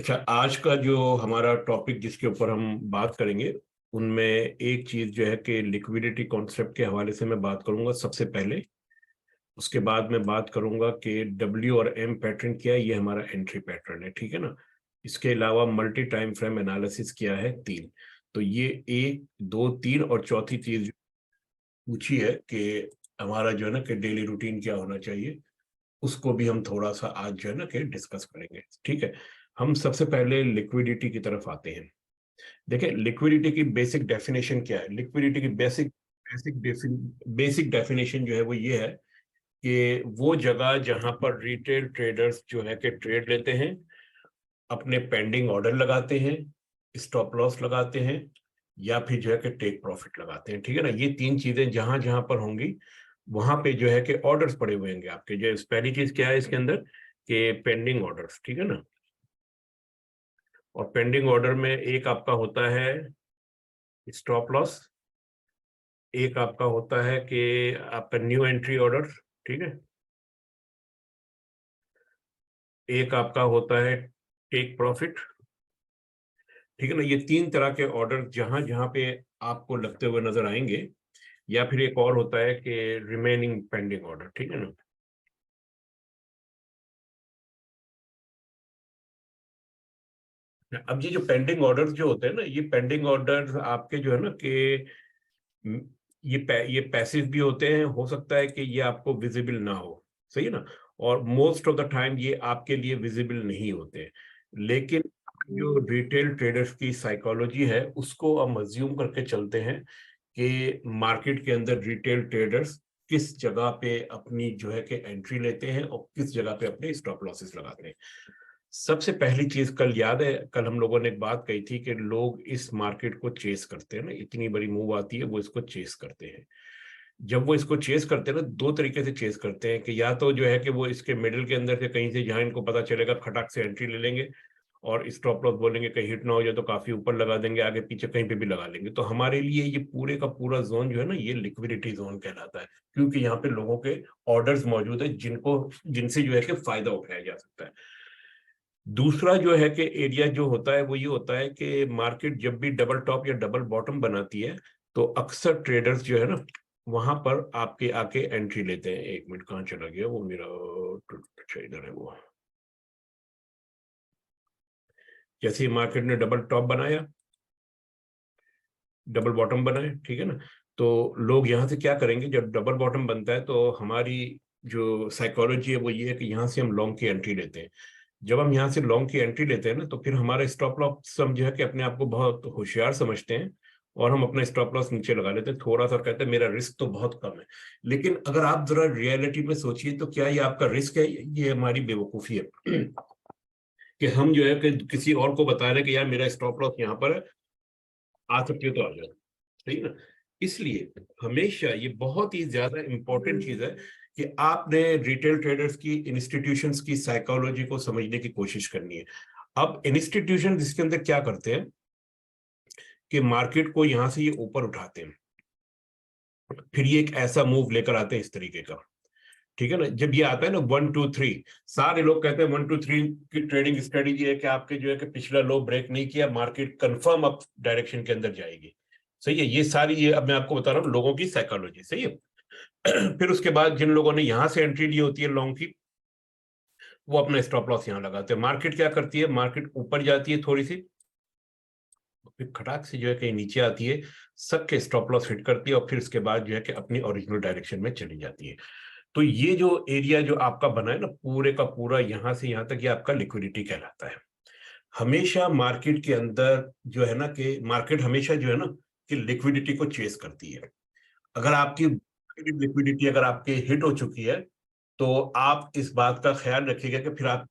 अच्छा, आज का जो हमारा टॉपिक जिसके ऊपर हम बात करेंगे उनमें एक चीज जो है कि लिक्विडिटी कॉन्सेप्ट के हवाले से मैं बात करूंगा सबसे पहले। उसके बाद मैं बात करूंगा कि डब्ल्यू और एम पैटर्न क्या है, ये हमारा एंट्री पैटर्न है, ठीक है ना। इसके अलावा मल्टी टाइम फ्रेम एनालिसिस क्या है, 3। तो ये 1, 2, 3 और चौथी चीज पूछी है कि हमारा जो है ना कि डेली रूटीन क्या होना चाहिए, उसको भी हम थोड़ा सा आज जो है ना कि डिस्कस करेंगे, ठीक है। हम सबसे पहले लिक्विडिटी की तरफ आते हैं। देखिए, लिक्विडिटी की बेसिक डेफिनेशन क्या है। लिक्विडिटी की बेसिक बेसिक डेफिनेशन जो है वो ये है कि वो जगह जहां पर रिटेल ट्रेडर्स जो है कि ट्रेड लेते हैं, अपने पेंडिंग ऑर्डर लगाते हैं, स्टॉप लॉस लगाते हैं, या फिर जो है कि टेक प्रॉफिट लगाते हैं, ठीक है ना। ये 3 चीजें जहां जहां पर होंगी वहां पे जो है कि ऑर्डर्स पड़े हुए होंगे आपके। जो पहली चीज क्या है इसके अंदर कि पेंडिंग ऑर्डर्स, ठीक है ना। और पेंडिंग ऑर्डर में एक आपका होता है स्टॉप लॉस, एक आपका होता है कि आपका न्यू एंट्री ऑर्डर, ठीक है, एक आपका होता है टेक प्रॉफिट, ठीक है ना। ये 3 तरह के ऑर्डर जहां जहां पे आपको लगते हुए नजर आएंगे, या फिर एक और होता है कि रिमेनिंग पेंडिंग ऑर्डर, ठीक है ना। अब ये जो पेंडिंग ऑर्डर जो होते हैं ना, ये पेंडिंग ऑर्डर आपके जो है ना कि ये पैसिव भी होते हैं, हो सकता है कि ये आपको विजिबल ना हो, सही है ना। और मोस्ट ऑफ द टाइम ये आपके लिए विजिबल नहीं होते। लेकिन जो रिटेल ट्रेडर्स की साइकोलॉजी है उसको हम अज्यूम करके चलते हैं कि मार्केट के अंदर रिटेल ट्रेडर्स किस जगह पे अपनी जो है कि एंट्री लेते हैं और किस जगह पे अपने स्टॉप लॉसेस लगाते हैं। सबसे पहली चीज, कल याद है, कल हम लोगों ने एक बात कही थी कि लोग इस मार्केट को चेस करते हैं ना, इतनी बड़ी मूव आती है वो इसको चेस करते हैं। जब वो इसको चेस करते हैं ना, 2 तरीके से चेस करते हैं कि या तो जो है कि वो इसके मिडिल के अंदर से कहीं से जहां इनको पता चलेगा खटाक से एंट्री ले लेंगे और स्टॉप लॉस बोलेंगे कहीं हिट ना हो जाए तो काफी ऊपर लगा देंगे, आगे पीछे कहीं पे भी लगा लेंगे। तो हमारे लिए ये पूरे का पूरा जोन जो है ना, ये लिक्विडिटी जोन कहलाता है, क्योंकि यहाँ पे लोगों के ऑर्डर्स मौजूद है जिनसे जो है कि फायदा उठाया जा सकता है। दूसरा जो है कि एरिया जो होता है वो ये होता है कि मार्केट जब भी डबल टॉप या डबल बॉटम बनाती है तो अक्सर ट्रेडर्स जो है ना वहां पर आपके आके एंट्री लेते हैं। एक मिनट, कहाँ चला गया वो मेरा, अच्छा इधर है वो। जैसे मार्केट ने डबल टॉप बनाया, डबल बॉटम बनाए, ठीक है ना, तो लोग यहाँ से क्या करेंगे, जब डबल बॉटम बनता है तो हमारी जो साइकोलॉजी है वो ये है कि यहाँ से हम लॉन्ग की एंट्री लेते हैं। जब हम यहाँ से लॉन्ग की एंट्री लेते हैं ना तो फिर हमारा स्टॉप लॉस हम जो है कि अपने आप को बहुत होशियार समझते हैं और हम अपना स्टॉप लॉस नीचे लगा लेते हैं थोड़ा सा, कहते हैं मेरा रिस्क तो बहुत कम है। लेकिन अगर आप जरा रियलिटी में सोचिए तो क्या ये आपका रिस्क है, ये हमारी बेवकूफी है कि हम जो है कि किसी और को बता रहे हैं कि यार मेरा स्टॉप लॉस यहाँ पर है, आ सकती हो तो आ जाओ, सही ना। इसलिए हमेशा ये बहुत ही ज्यादा इंपॉर्टेंट चीज है कि आपने रिटेल ट्रेडर्स की, इंस्टीट्यूशंस की साइकोलॉजी को समझने की कोशिश करनी है। अब इंस्टीट्यूशन इसके अंदर क्या करते हैं कि मार्केट को यहां से ये ऊपर उठाते हैं, फिर ये एक ऐसा मूव लेकर आते हैं इस तरीके का, ठीक है ना। जब ये आता है ना 1 2 3, सारे लोग कहते हैं 1 2 3 की ट्रेडिंग स्ट्रेटेजी है कि आपके जो है कि पिछला लो ब्रेक नहीं किया, मार्केट कंफर्म अप डायरेक्शन के अंदर जाएगी, सही है। ये सारी, ये अब मैं आपको बता रहा हूँ लोगों की साइकोलॉजी, सही है। फिर उसके बाद जिन लोगों ने यहां से एंट्री ली होती है लॉन्ग की, वो अपना स्टॉप लॉस यहां लगाते हैं। मार्केट क्या करती है, मार्केट ऊपर जाती है थोड़ी सी, फिर खटाक से जो है कहीं नीचे आती है, सबके स्टॉप लॉस हिट करती है और फिर उसके बाद जो है कि अपनी ओरिजिनल डायरेक्शन में चली जाती है। तो ये जो एरिया जो आपका बना है ना पूरे का पूरा, यहां से यहां तक, ये आपका लिक्विडिटी कहलाता है। हमेशा मार्केट के अंदर जो है ना कि मार्केट हमेशा जो है ना कि लिक्विडिटी को चेस करती है। अगर आपकी लिक्विडिटी अगर आपके हिट हो चुकी है तो आप इस बात का ख्याल रखिएगा कि फिर आप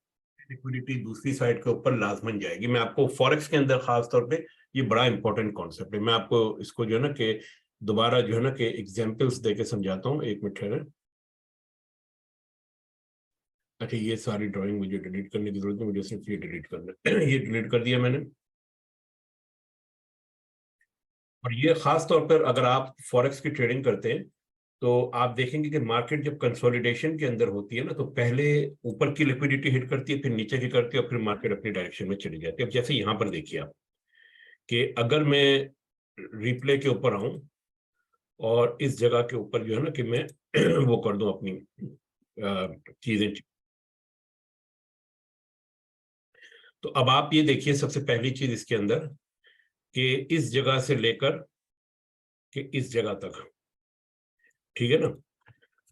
लिक्विडिटी दूसरी साइड के ऊपर लाजमन जाएगी। मैं आपको फॉरेक्स के अंदर खास तौर पे ये बड़ा इंपॉर्टेंट कॉन्सेप्ट है, मैं आपको इसको जो है ना कि दोबारा जो है ना कि एग्जांपल्स देके समझाता हूँ। एक मिनट है। अच्छा, ये सारी ड्राइंग मुझे डिलीट करने की जरूरत है, मुझे सिर्फ ये डिलीट करना है। ये डिलीट कर दिया मैंने। और ये खास तौर पर अगर आप फॉरेक्स की ट्रेडिंग करते हैं तो आप देखेंगे कि मार्केट जब कंसोलिडेशन के अंदर होती है ना, तो पहले ऊपर की लिक्विडिटी हिट करती है, फिर नीचे की करती है, और फिर मार्केट अपनी डायरेक्शन में चली जाती है। अब जैसे यहां पर देखिए आप कि अगर मैं रिप्ले के ऊपर आऊं और इस जगह के ऊपर जो है ना कि मैं वो कर दूं अपनी चीजें, तो अब आप ये देखिए सबसे पहली चीज इसके अंदर कि इस जगह से लेकर कि इस जगह तक, ठीक है ना,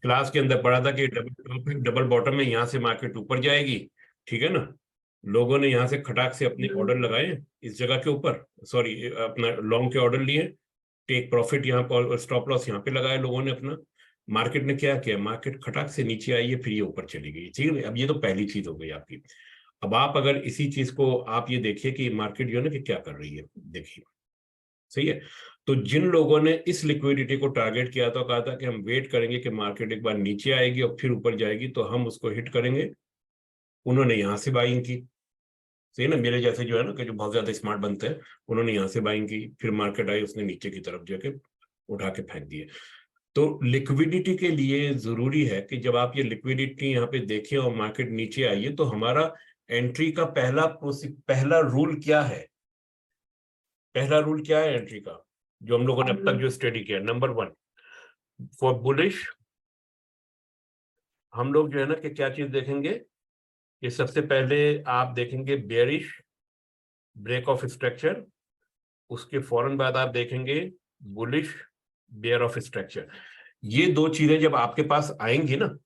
क्लास के अंदर पढ़ा था कि डबल बॉटम में यहां से मार्केट ऊपर जाएगी, ठीक है ना। लोगों ने यहां से खटाक से अपने ऑर्डर लगाए इस जगह के ऊपर, सॉरी अपना लॉन्ग के ऑर्डर लिए, टेक प्रॉफिट यहाँ पर, स्टॉप लॉस यहाँ पे लगाया लोगों ने अपना। मार्केट ने क्या किया, मार्केट खटाक से नीचे आई है, फिर ये ऊपर चली गई, ठीक है। अब ये तो पहली चीज हो गई आपकी। अब आप अगर इसी चीज को आप ये देखिए कि मार्केट जो है ना कि क्या कर रही है, देखिए, सही है। तो जिन लोगों ने इस लिक्विडिटी को टारगेट किया था, कहा था कि हम वेट करेंगे कि मार्केट एक बार नीचे आएगी और फिर ऊपर जाएगी तो हम उसको हिट करेंगे, उन्होंने यहां से बाइंग की, सही ना। मेरे जैसे जो है ना कि जो बहुत ज्यादा स्मार्ट बनते हैं, उन्होंने यहां से बाइंग की, फिर मार्केट आई, उसने नीचे की तरफ जाके उठा के फेंक दिए। तो लिक्विडिटी के लिए जरूरी है कि जब आप ये लिक्विडिटी यहाँ पे देखें और मार्केट नीचे आइए, तो हमारा एंट्री का पहला रूल क्या है, पहला रूल क्या है एंट्री का, जो हम लोगों ने अब तक जो स्टडी किया, नंबर 1 फॉर बुलिश, हम लोग जो है ना कि क्या चीज देखेंगे, कि सबसे पहले आप देखेंगे बेयरिश ब्रेक ऑफ स्ट्रक्चर, उसके फौरन बाद आप देखेंगे बुलिश बेयर ऑफ स्ट्रक्चर। ये दो चीजें जब आपके पास आएंगी ना,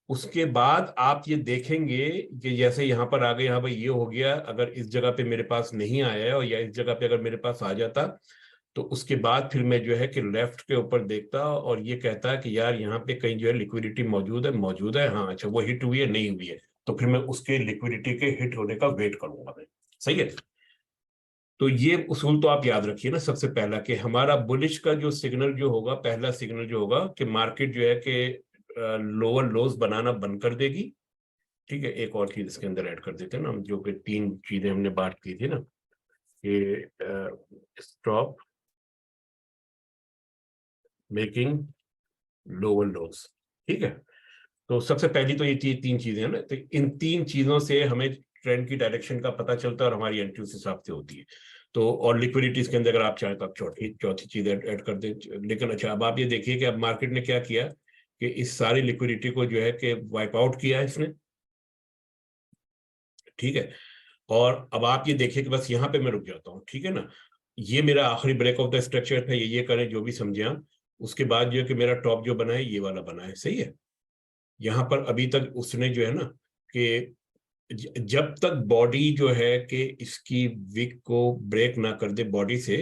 उसके बाद आप ये देखेंगे कि जैसे यहां पर आ गए, यहाँ भाई ये हो गया, अगर इस जगह पे मेरे पास नहीं आया है और या इस जगह पे अगर मेरे पास आ जाता, तो उसके बाद फिर मैं जो है कि लेफ्ट के ऊपर देखता और ये कहता कि यार यहाँ पे कहीं जो है लिक्विडिटी मौजूद है, हाँ अच्छा वो हिट हुई है नहीं हुई है, तो फिर मैं उसके लिक्विडिटी के हिट होने का वेट करूंगा मैं, सही है। तो ये उसूल तो आप याद रखिए ना, सबसे पहला कि हमारा बुलिश का जो सिग्नल जो होगा, पहला सिग्नल जो होगा कि मार्केट जो है कि लोअर लोज बनाना बंद कर देगी, ठीक है। एक और चीज इसके अंदर ऐड कर देते हैं ना, जो कि 3 चीजें हमने बात की थी ना, कि स्टॉप मेकिंग लोअर लोज, ठीक है। तो सबसे पहली तो ये 3 चीजें हैं ना, तो इन 3 चीजों से हमें ट्रेंड की डायरेक्शन का पता चलता है और हमारी एंट्री उस हिसाब से होती है। तो और लिक्विडिटीज के अंदर अगर आप चाहें तो आप चौथी चौथी चीज ऐड कर दें। लेकिन अच्छा, अब आप ये देखिए कि अब मार्केट ने क्या किया कि इस सारी लिक्विडिटी को जो है कि वाइप आउट किया है इसने, ठीक है। और अब आप ये देखिए कि बस यहाँ पे मैं रुक जाता हूँ, ठीक है ना। ये मेरा आखिरी ब्रेक ऑफ द स्ट्रक्चर था, ये करें जो भी समझे आप। उसके बाद जो है कि मेरा टॉप जो बना है ये वाला बना है, सही है। यहाँ पर अभी तक उसने जो है ना कि जब तक बॉडी जो है कि इसकी विक को ब्रेक ना कर दे बॉडी से,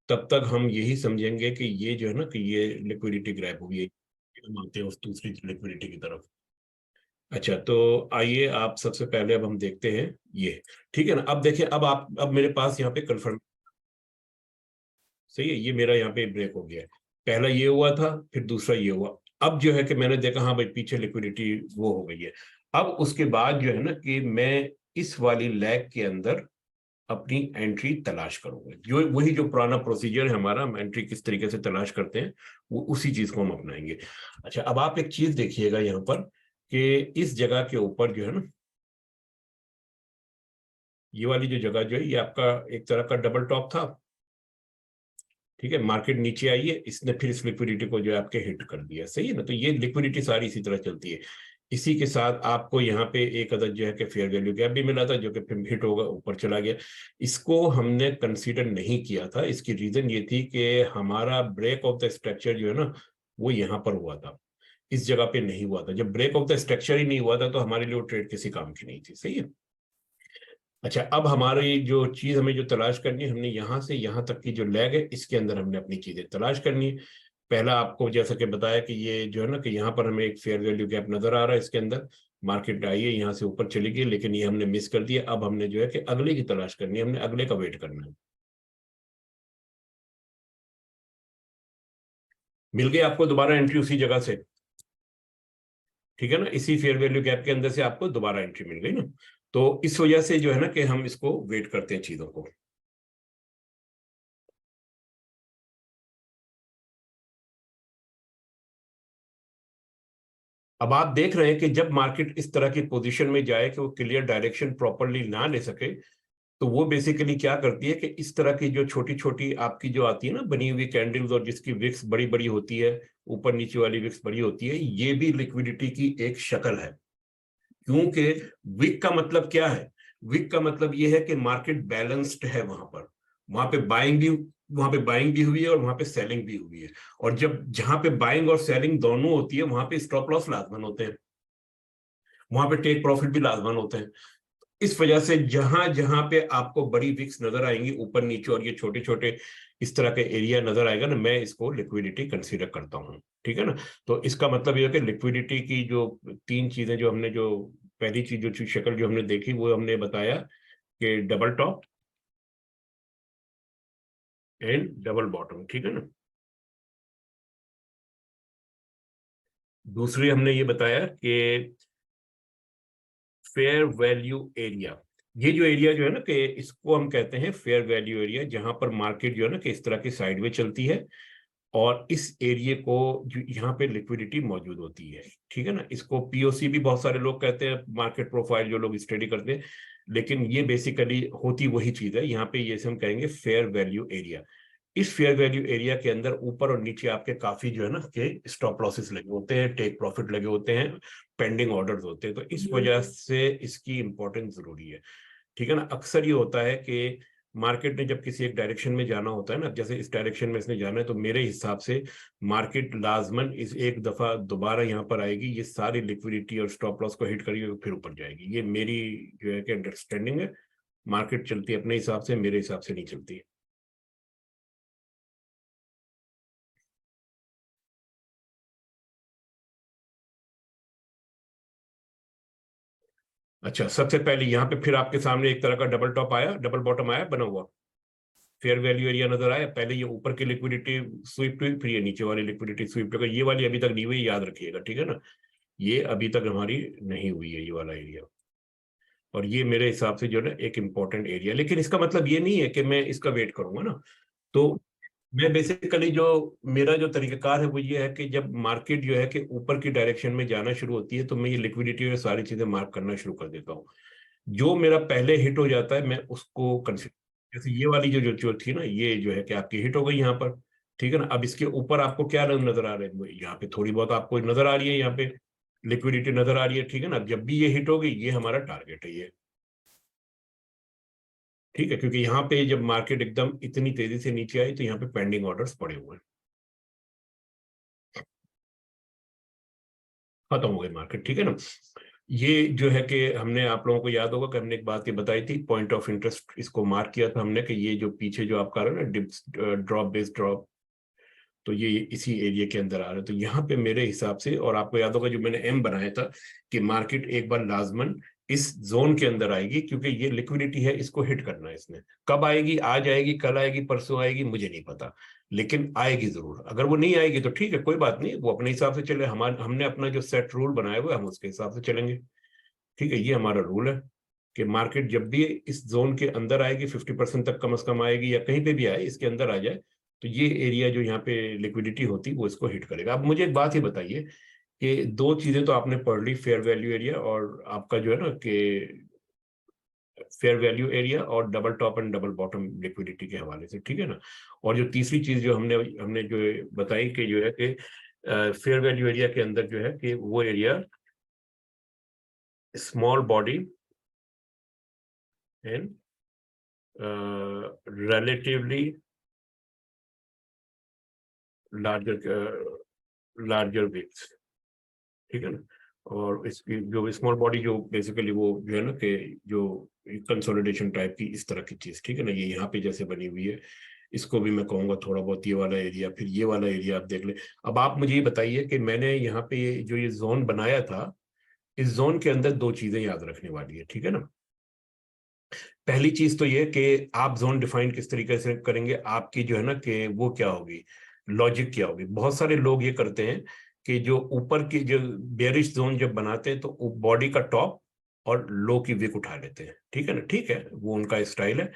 तब तक हम यही समझेंगे कि ये जो है ना कि ये लिक्विडिटी ग्रैब हुई है, हम आते हैं उस दूसरी लिक्विडिटी की तरफ। अच्छा, तो आइए आप सबसे पहले अब हम देखते हैं ये, ठीक है ना। अब देखिए, अब मेरे पास यहाँ पे कंफर्म, सही है, ये मेरा यहाँ पे ब्रेक हो गया है। पहला ये हुआ था, फिर दूसरा ये हुआ। अब जो है कि मैंने देखा हाँ भाई पीछे लिक्विडिटी वो हो गई है। अब उसके बाद जो है ना कि मैं इस वाली लैग के अंदर अपनी एंट्री तलाश करूंगा, जो वही जो पुराना प्रोसीजर है हमारा, हम एंट्री किस तरीके से तलाश करते हैं, वो उसी चीज को हम अपनाएंगे। अच्छा, अब आप एक चीज देखिएगा यहाँ पर कि इस जगह के ऊपर जो है ना, ये वाली जो जगह जो है, ये आपका एक तरह का डबल टॉप था, ठीक है। मार्केट नीचे आई है, इसने फिर इस लिक्विडिटी को जो है आपके हिट कर दिया, सही है ना। तो ये लिक्विडिटी सारी इसी तरह चलती है। इसी के साथ आपको यहाँ पे एक अदद जो है कि फेयर वैल्यू गैप भी मिला था, जो कि फिर हिट होगा ऊपर चला गया। इसको हमने कंसीडर नहीं किया था, इसकी रीजन ये थी कि हमारा ब्रेक ऑफ द स्ट्रक्चर जो है ना वो यहाँ पर हुआ था, इस जगह पे नहीं हुआ था। जब ब्रेक ऑफ द स्ट्रक्चर ही नहीं हुआ था तो हमारे लिए वो ट्रेड किसी काम की नहीं थी, सही है। अच्छा, अब हमारी जो चीज हमें जो तलाश करनी है, हमने यहां से यहां तक की जो लैग है इसके अंदर हमने अपनी चीजें तलाश करनी है। पहला आपको जैसा कि बताया कि ये जो है ना कि यहाँ पर हमें एक फेयर वैल्यू गैप नजर आ रहा है, इसके अंदर मार्केट आई है, यहाँ से ऊपर चली गई, लेकिन ये हमने मिस कर दिया। अब हमने जो है कि अगले की तलाश करनी है, हमने अगले का वेट करना है। मिल गई आपको दोबारा एंट्री उसी जगह से, ठीक है ना, इसी फेयर वैल्यू गैप के अंदर से आपको दोबारा एंट्री मिल गई ना। तो इस वजह से जो है ना कि हम इसको वेट करते हैं चीजों को। अब आप देख रहे हैं कि जब मार्केट इस तरह की पोजीशन में जाए कि वो क्लियर डायरेक्शन प्रॉपरली ना ले सके, तो वो बेसिकली क्या करती है कि इस तरह की जो छोटी छोटी आपकी जो आती है ना बनी हुई कैंडल्स, और जिसकी विक्स बड़ी बड़ी होती है, ऊपर नीचे वाली विक्स बड़ी होती है, ये भी लिक्विडिटी की एक शक्ल है। क्योंकि विक का मतलब क्या है? विक का मतलब ये है कि मार्केट बैलेंस्ड है, वहां पे बाइंग भी हुई है और वहां पे सेलिंग भी हुई है। और जब जहां पे बाइंग और सेलिंग दोनों होती है, वहां पे स्टॉप लॉस लाजमन होते हैं, वहां पे टेक प्रॉफिट भी लाजमन होते हैं। इस वजह से जहां जहां पे आपको बड़ी विक्स नजर आएंगी ऊपर नीचे, और ये छोटे छोटे इस तरह के एरिया नजर आएगा ना, मैं इसको लिक्विडिटी कंसीडर करता हूँ। ठीक है ना? तो इसका मतलब ये है कि लिक्विडिटी की जो तीन चीजें जो हमने जो पहली चीज जो शक्ल जो हमने देखी वो हमने बताया कि double top and double bottom. ठीक है ना? दूसरी हमने ये बताया कि फेयर वैल्यू एरिया। ये जो एरिया जो है ना, कि इसको हम कहते हैं फेयर वैल्यू एरिया, जहां पर मार्केट जो है ना कि इस तरह की साइड में चलती है, और इस एरिया को जो यहाँ पे लिक्विडिटी मौजूद होती है। ठीक है ना? इसको पीओसी भी बहुत सारे लोग कहते हैं, मार्केट प्रोफाइल जो लोग स्टडी करते हैं, लेकिन ये बेसिकली होती वही चीज है। यहाँ पे ये हम कहेंगे फेयर वैल्यू एरिया। इस फेयर वैल्यू एरिया के अंदर ऊपर और नीचे आपके काफी जो है ना कि स्टॉप लॉसेस लगे होते हैं, टेक प्रॉफिट लगे होते हैं, पेंडिंग ऑर्डर्स होते हैं। तो इस वजह से इसकी इंपॉर्टेंस जरूरी है। ठीक है ना? अक्सर ये होता है कि मार्केट ने जब किसी एक डायरेक्शन में जाना होता है ना, जैसे इस डायरेक्शन में इसने जाना है, तो मेरे हिसाब से मार्केट लाजमन इस एक दफा दोबारा यहाँ पर आएगी, ये सारी लिक्विडिटी और स्टॉप लॉस को हिट करेगी, फिर ऊपर जाएगी। ये मेरी जो है कि अंडरस्टैंडिंग है। मार्केट चलती है अपने हिसाब से, मेरे हिसाब से नहीं चलती है। अच्छा, सबसे पहले यहाँ पे फिर आपके सामने एक तरह का डबल टॉप आया, डबल बॉटम आया बना हुआ, फेयर वैल्यू एरिया नजर आया। पहले ये ऊपर की लिक्विडिटी स्वीप हुई, फिर ये नीचे वाली लिक्विडिटी स्वीप होगा। ये वाली अभी तक नहीं हुई, याद रखिएगा। ठीक है ना? ये अभी तक हमारी नहीं हुई है, ये वाला एरिया। और ये मेरे हिसाब से जो है ना एक इंपॉर्टेंट एरिया, लेकिन इसका मतलब ये नहीं है कि मैं इसका वेट करूंगा ना। तो मैं बेसिकली जो मेरा जो तरीकाकार है वो ये है कि जब मार्केट जो है कि ऊपर की डायरेक्शन में जाना शुरू होती है, तो मैं ये लिक्विडिटी और सारी चीजें मार्क करना शुरू कर देता हूँ। जो मेरा पहले हिट हो जाता है मैं उसको कंसिडर, जैसे ये वाली जो थी ना, ये जो है कि आपकी हिट हो गई यहाँ पर। ठीक है ना? अब इसके ऊपर आपको क्या नजर आ रहा है? यहाँ पे थोड़ी बहुत आपको नजर आ रही है, यहाँ पे लिक्विडिटी नजर आ रही है। ठीक है ना? जब भी ये हिट होगी, ये हमारा टारगेट है ये। ठीक है? क्योंकि यहाँ पे जब मार्केट एकदम इतनी तेजी से नीचे आई, तो यहाँ पे पेंडिंग ऑर्डर्स पड़े हुए हैं, खत्म हो गए मार्केट। ठीक है ना? ये जो है कि हमने आप लोगों को याद होगा कि हमने एक बात ये बताई थी, पॉइंट ऑफ इंटरेस्ट इसको मार्क किया था हमने, कि ये जो पीछे जो आपका रहा है ना डिप्स, ड्रॉप बेस्ड ड्रॉप, तो ये इसी एरिया के अंदर आ रहा है। तो यहाँ पे मेरे हिसाब से, और आपको याद होगा जो मैंने एम बनाया था, कि मार्केट एक बार लाजमन इस जोन के अंदर आएगी, क्योंकि ये लिक्विडिटी है, इसको हिट करना है इसने। कब आएगी? आज आएगी, कल आएगी, परसों आएगी, मुझे नहीं पता, लेकिन आएगी जरूर। अगर वो नहीं आएगी तो ठीक है, कोई बात नहीं, वो अपने हिसाब से चले। हमने अपना जो सेट रूल बनाया हुआ है, हम उसके हिसाब से चलेंगे। ठीक है? ये हमारा रूल है कि मार्केट जब भी इस जोन के अंदर आएगी, 50% तक कम से कम आएगी, या कहीं पे भी आए इसके अंदर आ जाए, तो ये एरिया जो यहाँ पे लिक्विडिटी होती वो इसको हिट करेगा। अब मुझे एक बात ही बताइए कि दो चीजें तो आपने पढ़ ली, फेयर वैल्यू एरिया और आपका जो है ना कि फेयर वैल्यू एरिया, और double top and double bottom liquidity के हवाले से। ठीक है ना? और जो तीसरी चीज जो हमने हमने जो बताई कि जो है कि फेयर वैल्यू एरिया के अंदर जो है कि वो area small body and relatively larger larger waves. ठीक है ना? और इसकी जो स्मॉल बॉडी जो बेसिकली वो जो है ना कि जो कंसोलिडेशन टाइप की इस तरह की चीज। ठीक है ना? ये यहाँ पे जैसे बनी हुई है, इसको भी मैं कहूँगा थोड़ा बहुत ये वाला एरिया, फिर ये वाला एरिया आप देख ले। अब आप मुझे ये बताइए कि मैंने यहाँ पे जो ये जोन बनाया था, इस जोन के अंदर दो चीजें याद रखने वाली है। ठीक है ना? पहली चीज तो ये कि आप जोन डिफाइन किस तरीके से करेंगे, आपकी जो है ना कि वो क्या होगी, लॉजिक क्या होगी। बहुत सारे लोग ये करते हैं कि जो ऊपर की जो बेरिश जोन जब बनाते हैं, तो बॉडी का टॉप और लो की विक उठा लेते हैं। ठीक है ना? ठीक है, वो उनका स्टाइल है।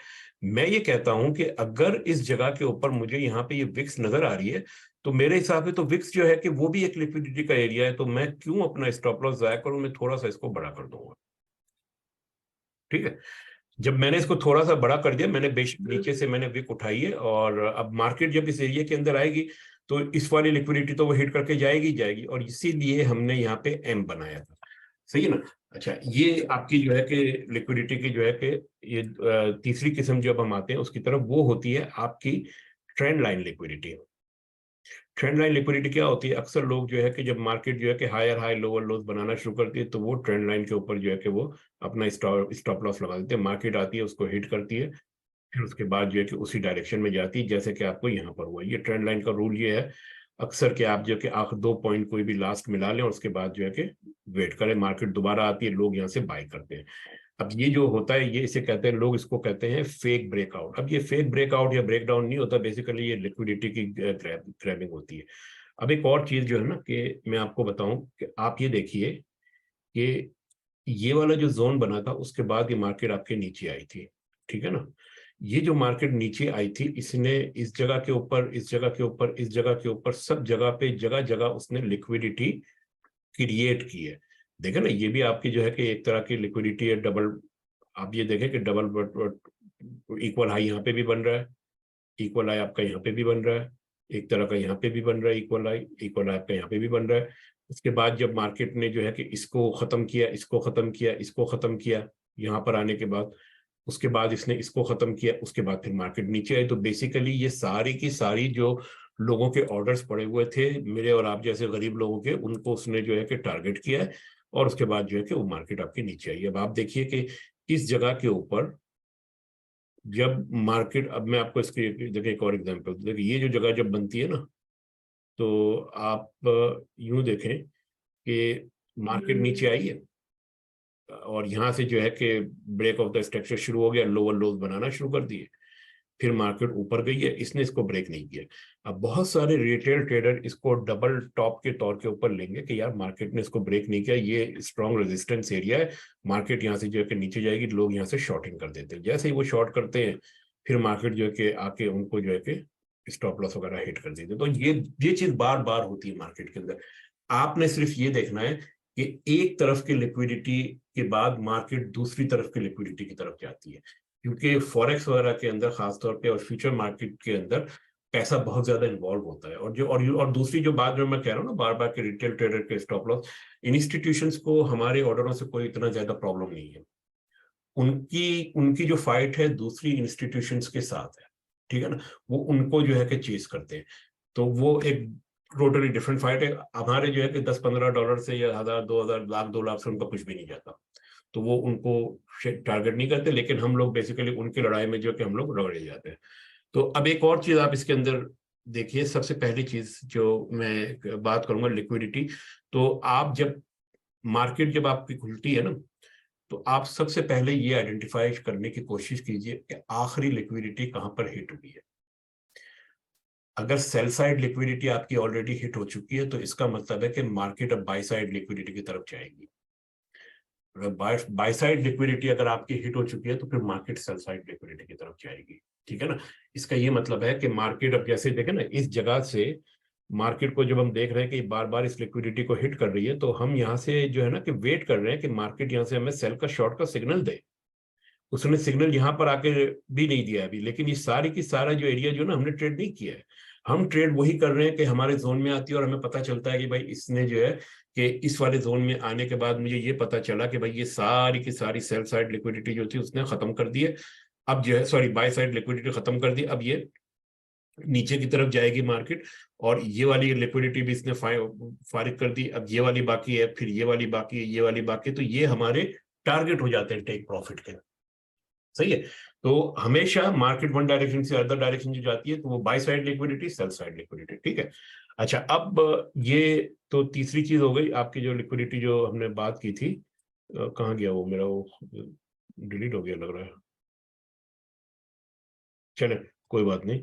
मैं ये कहता हूं कि अगर इस जगह के ऊपर मुझे यहाँ पे ये विक्स नजर आ रही है, तो मेरे हिसाब से तो विक्स जो है कि वो भी एक लिक्विडिटी का एरिया है, तो मैं क्यों अपना स्टॉप लॉस जाया करूं, मैं थोड़ा सा इसको बड़ा कर दूंगा। ठीक है, जब मैंने इसको थोड़ा सा बड़ा कर दिया, मैंने बेशक नीचे से मैंने विक उठाई है, और अब मार्केट जब इस एरिया के अंदर आएगी तो इस वाली लिक्विडिटी तो वो हिट करके जाएगी जाएगी, और इसीलिए हमने यहाँ पे एम बनाया था। सही है ना। अच्छा, ये आपकी जो है कि लिक्विडिटी की जो है कि ये तीसरी किस्म जब हम आते हैं उसकी तरफ, वो होती है आपकी trend line liquidity. Trend line liquidity क्या होती है, अक्सर लोग जो है कि जब मार्केट जो है कि हायर हाई लोअर लोज बनाना शुरू करती है, तो वो ट्रेंड लाइन के ऊपर जो है कि वो अपना स्टॉप लॉस लगा देते हैं। मार्केट आती है, उसको हिट करती है, फिर उसके बाद जो है कि उसी डायरेक्शन में जाती है, जैसे कि आपको यहाँ पर हुआ। ये ट्रेंड लाइन का रूल ये है अक्सर कि आप जो कि आखिर 2 पॉइंट कोई भी लास्ट मिला लें और उसके बाद जो है कि वेट करें, मार्केट दोबारा आती है, लोग यहाँ से बाय करते हैं। अब ये जो होता है, ये इसे कहते हैं, लोग इसको कहते हैं फेक ब्रेकआउट। अब ये फेक ब्रेकआउट या ब्रेकडाउन नहीं होता, बेसिकली ये लिक्विडिटी की ग्रैबिंग होती है। अब एक और चीज जो है ना कि मैं आपको बताऊं कि आप ये देखिए कि ये वाला जो जोन बना था उसके बाद ये मार्केट आपके नीचे आई थी। ठीक है ना। ये जो मार्केट नीचे आई थी, इसने इस जगह के ऊपर, इस जगह के ऊपर, इस जगह के ऊपर, सब जगह पे, जगह जगह उसने लिक्विडिटी क्रिएट की है। देखे ना, ये भी आपकी जो है कि एक तरह की लिक्विडिटी है, डबल। आप ये देखें कि डबल इक्वल हाई यहाँ पे भी बन रहा है, इक्वल हाई आपका यहाँ पे भी बन रहा है, एक तरह का यहाँ पे भी बन रहा है इक्वल हाई, इक्वल हाई आपका यहाँ पे भी बन रहा है। उसके बाद जब मार्केट ने जो है कि इसको खत्म किया, इसको खत्म किया, इसको खत्म किया, यहाँ पर आने के बाद, उसके बाद इसने इसको खत्म किया, उसके बाद फिर मार्केट नीचे आई। तो बेसिकली ये सारी की सारी जो लोगों के ऑर्डर्स पड़े हुए थे, मेरे और आप जैसे गरीब लोगों के, उनको उसने जो है कि टारगेट किया है, और उसके बाद जो है कि वो मार्केट आपके नीचे आई। अब आप देखिए कि इस जगह के ऊपर जब मार्केट, अब मैं आपको इसके देखिए एक और एग्जांपल देखिए, ये जो जगह जब बनती है ना, तो आप यूं देखें कि मार्केट नीचे आई है, और यहाँ से जो है कि ब्रेक ऑफ द स्ट्रक्चर शुरू हो गया, लोअर लोज बनाना शुरू कर दिए, फिर मार्केट ऊपर गई है, इसने इसको ब्रेक नहीं किया। अब बहुत सारे रिटेल ट्रेडर इसको डबल टॉप के तौर के ऊपर लेंगे कि यार मार्केट ने इसको ब्रेक नहीं किया, ये स्ट्रॉन्ग रेजिस्टेंस एरिया है, मार्केट यहाँ से जो है कि नीचे जाएगी, लोग यहाँ से शॉर्टिंग कर देते हैं। जैसे ही वो शॉर्ट करते हैं, फिर मार्केट जो है कि आके उनको जो है कि स्टॉप लॉस वगैरह हिट कर देते हैं। तो ये चीज बार बार होती है मार्केट के अंदर। आपने सिर्फ ये देखना है कि एक तरफ की लिक्विडिटी के बाद मार्केट दूसरी तरफ की लिक्विडिटी की तरफ जाती है, क्योंकि फॉरेक्स वगैरह के अंदर खासतौर पे और फ्यूचर मार्केट के अंदर पैसा बहुत ज्यादा इन्वॉल्व होता है। और दूसरी जो बात जो मैं कह रहा हूँ ना, बार बार के रिटेल ट्रेडर के स्टॉप लॉस, इंस्टीट्यूशंस को हमारे ऑर्डरों से कोई इतना ज्यादा प्रॉब्लम नहीं है। उनकी उनकी जो फाइट है दूसरी इंस्टीट्यूशंस के साथ है। ठीक है ना। वो उनको जो है कि चेज करते हैं, तो वो एक टोटली डिफरेंट फाइट है। हमारे जो है कि $10-15 से या 1000-2000 लाख 2 लाख से उनका कुछ भी नहीं जाता, तो वो उनको टारगेट नहीं करते। लेकिन हम लोग बेसिकली उनकी लड़ाई में जो कि हम लोग रगड़े जाते हैं। तो अब एक और चीज आप इसके अंदर देखिए, सबसे पहली चीज जो मैं बात करूंगा लिक्विडिटी। तो आप जब मार्केट जब आपकी खुलती है ना, तो आप सबसे पहले ये आइडेंटिफाई करने की कोशिश कीजिए कि आखिरी लिक्विडिटी कहां पर हिट हुई है। अगर सेल साइड लिक्विडिटी आपकी ऑलरेडी हिट हो चुकी है, तो इसका मतलब है कि मार्केट अब बाय साइड लिक्विडिटी की तरफ जाएगी। अगर बाय साइड लिक्विडिटी अगर आपकी हिट हो चुकी है, तो फिर मार्केट सेल साइड लिक्विडिटी की तरफ जाएगी। ठीक है ना। इसका ये मतलब है कि मार्केट अब जैसे देखें ना, इस जगह से मार्केट को जब हम देख रहे हैं कि बार बार इस लिक्विडिटी को हिट कर रही है, तो हम यहाँ से जो है ना कि वेट कर रहे हैं कि मार्केट यहाँ से हमें सेल का शॉर्ट का सिग्नल दे। उसने सिग्नल यहाँ पर आके भी नहीं दिया अभी, लेकिन ये सारी की सारा जो एरिया जो ना हमने ट्रेड नहीं किया है। हम ट्रेड वही कर रहे हैं कि हमारे जोन में आती है और हमें पता चलता है कि भाई इसने जो है कि इस वाले जोन में आने के बाद मुझे ये पता चला कि भाई ये सारी की सारी सेल साइड लिक्विडिटी जो थी उसने खत्म कर दी है। अब जो है सॉरी बाय साइड लिक्विडिटी खत्म कर दी, अब ये नीचे की तरफ जाएगी मार्केट, और ये वाली लिक्विडिटी भी इसने फारिग कर दी। अब ये वाली बाकी है, फिर ये वाली बाकी है, ये वाली बाकी है, तो ये हमारे टारगेट हो जाते हैं टेक प्रॉफिट के। सही है। तो हमेशा मार्केट वन डायरेक्शन से अदर डायरेक्शन जो जाती है, तो वो by side liquidity, sell side liquidity. ठीक है। अच्छा, अब ये तो तीसरी चीज हो गई आपकी, जो लिक्विडिटी जो हमने बात की थी। कहाँ गया वो मेरा, वो डिलीट हो गया लग रहा है। चले, कोई बात नहीं।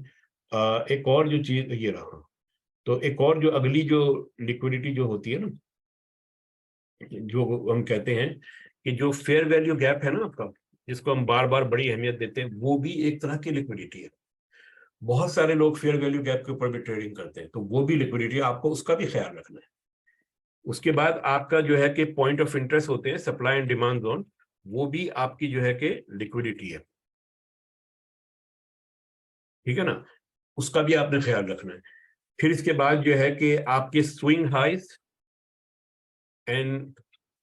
एक और जो चीज ये रहा, तो एक और जो अगली जो लिक्विडिटी जो होती है ना, जो हम कहते हैं कि जो फेयर वैल्यू गैप है ना आपका, जिसको हम बार बार बड़ी अहमियत देते हैं, वो भी एक तरह की लिक्विडिटी है। बहुत सारे लोग फेयर वैल्यू गैप के ऊपर भी ट्रेडिंग करते हैं, तो वो भी लिक्विडिटी, आपको उसका भी ख्याल रखना है। उसके बाद आपका जो है कि पॉइंट ऑफ इंटरेस्ट होते हैं, सप्लाई एंड डिमांड जोन, वो भी आपकी जो है कि लिक्विडिटी है, ठीक है ना, उसका भी आपने ख्याल रखना है। फिर इसके बाद जो है कि आपके स्विंग हाइज एंड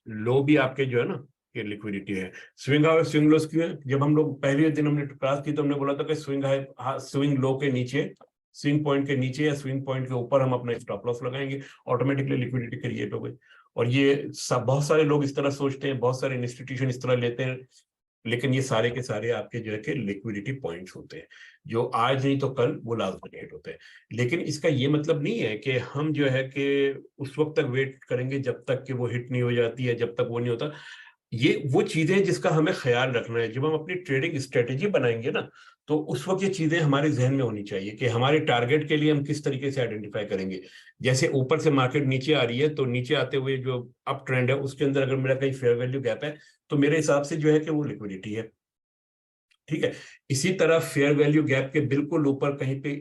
लो भी आपके जो है ना कि लिक्विडिटी है। स्विंग हाई स्विंग लो क्यों है? जब हम लोग पहले दिन हमने क्लास की तो हमने बोला था कि स्विंग हाई स्विंग लो के नीचे, स्विंग पॉइंट के नीचे या स्विंग पॉइंट के ऊपर हम अपना स्टॉप लॉस लगाएंगे, ऑटोमेटिकली लिक्विडिटी क्रिएट हो गई। और ये सब बहुत सारे लोग इस तरह सोचते हैं, बहुत सारे इंस्टीट्यूशन इस तरह लेते हैं, लेकिन ये सारे के सारे आपके जो है कि लिक्विडिटी पॉइंट्स होते हैं, जो आज नहीं तो कल वो लाजमी हिट होते हैं। लेकिन इसका ये मतलब नहीं है कि हम जो है कि उस वक्त तक वेट करेंगे जब तक कि वो हिट नहीं हो जाती है, जब तक वो नहीं होता। ये वो चीजें जिसका हमें ख्याल रखना है, जब हम अपनी ट्रेडिंग स्ट्रेटेजी बनाएंगे ना, तो उस वक्त ये चीजें हमारे जहन में होनी चाहिए कि हमारे टारगेट के लिए हम किस तरीके से आइडेंटिफाई करेंगे। जैसे ऊपर से मार्केट नीचे आ रही है, तो नीचे आते हुए जो अप ट्रेंड है उसके अंदर अगर मेरा कहीं फेयर वैल्यू गैप है, तो मेरे हिसाब से जो है कि वो लिक्विडिटी है, ठीक है। इसी तरह फेयर वैल्यू गैप के बिल्कुल ऊपर कहीं पे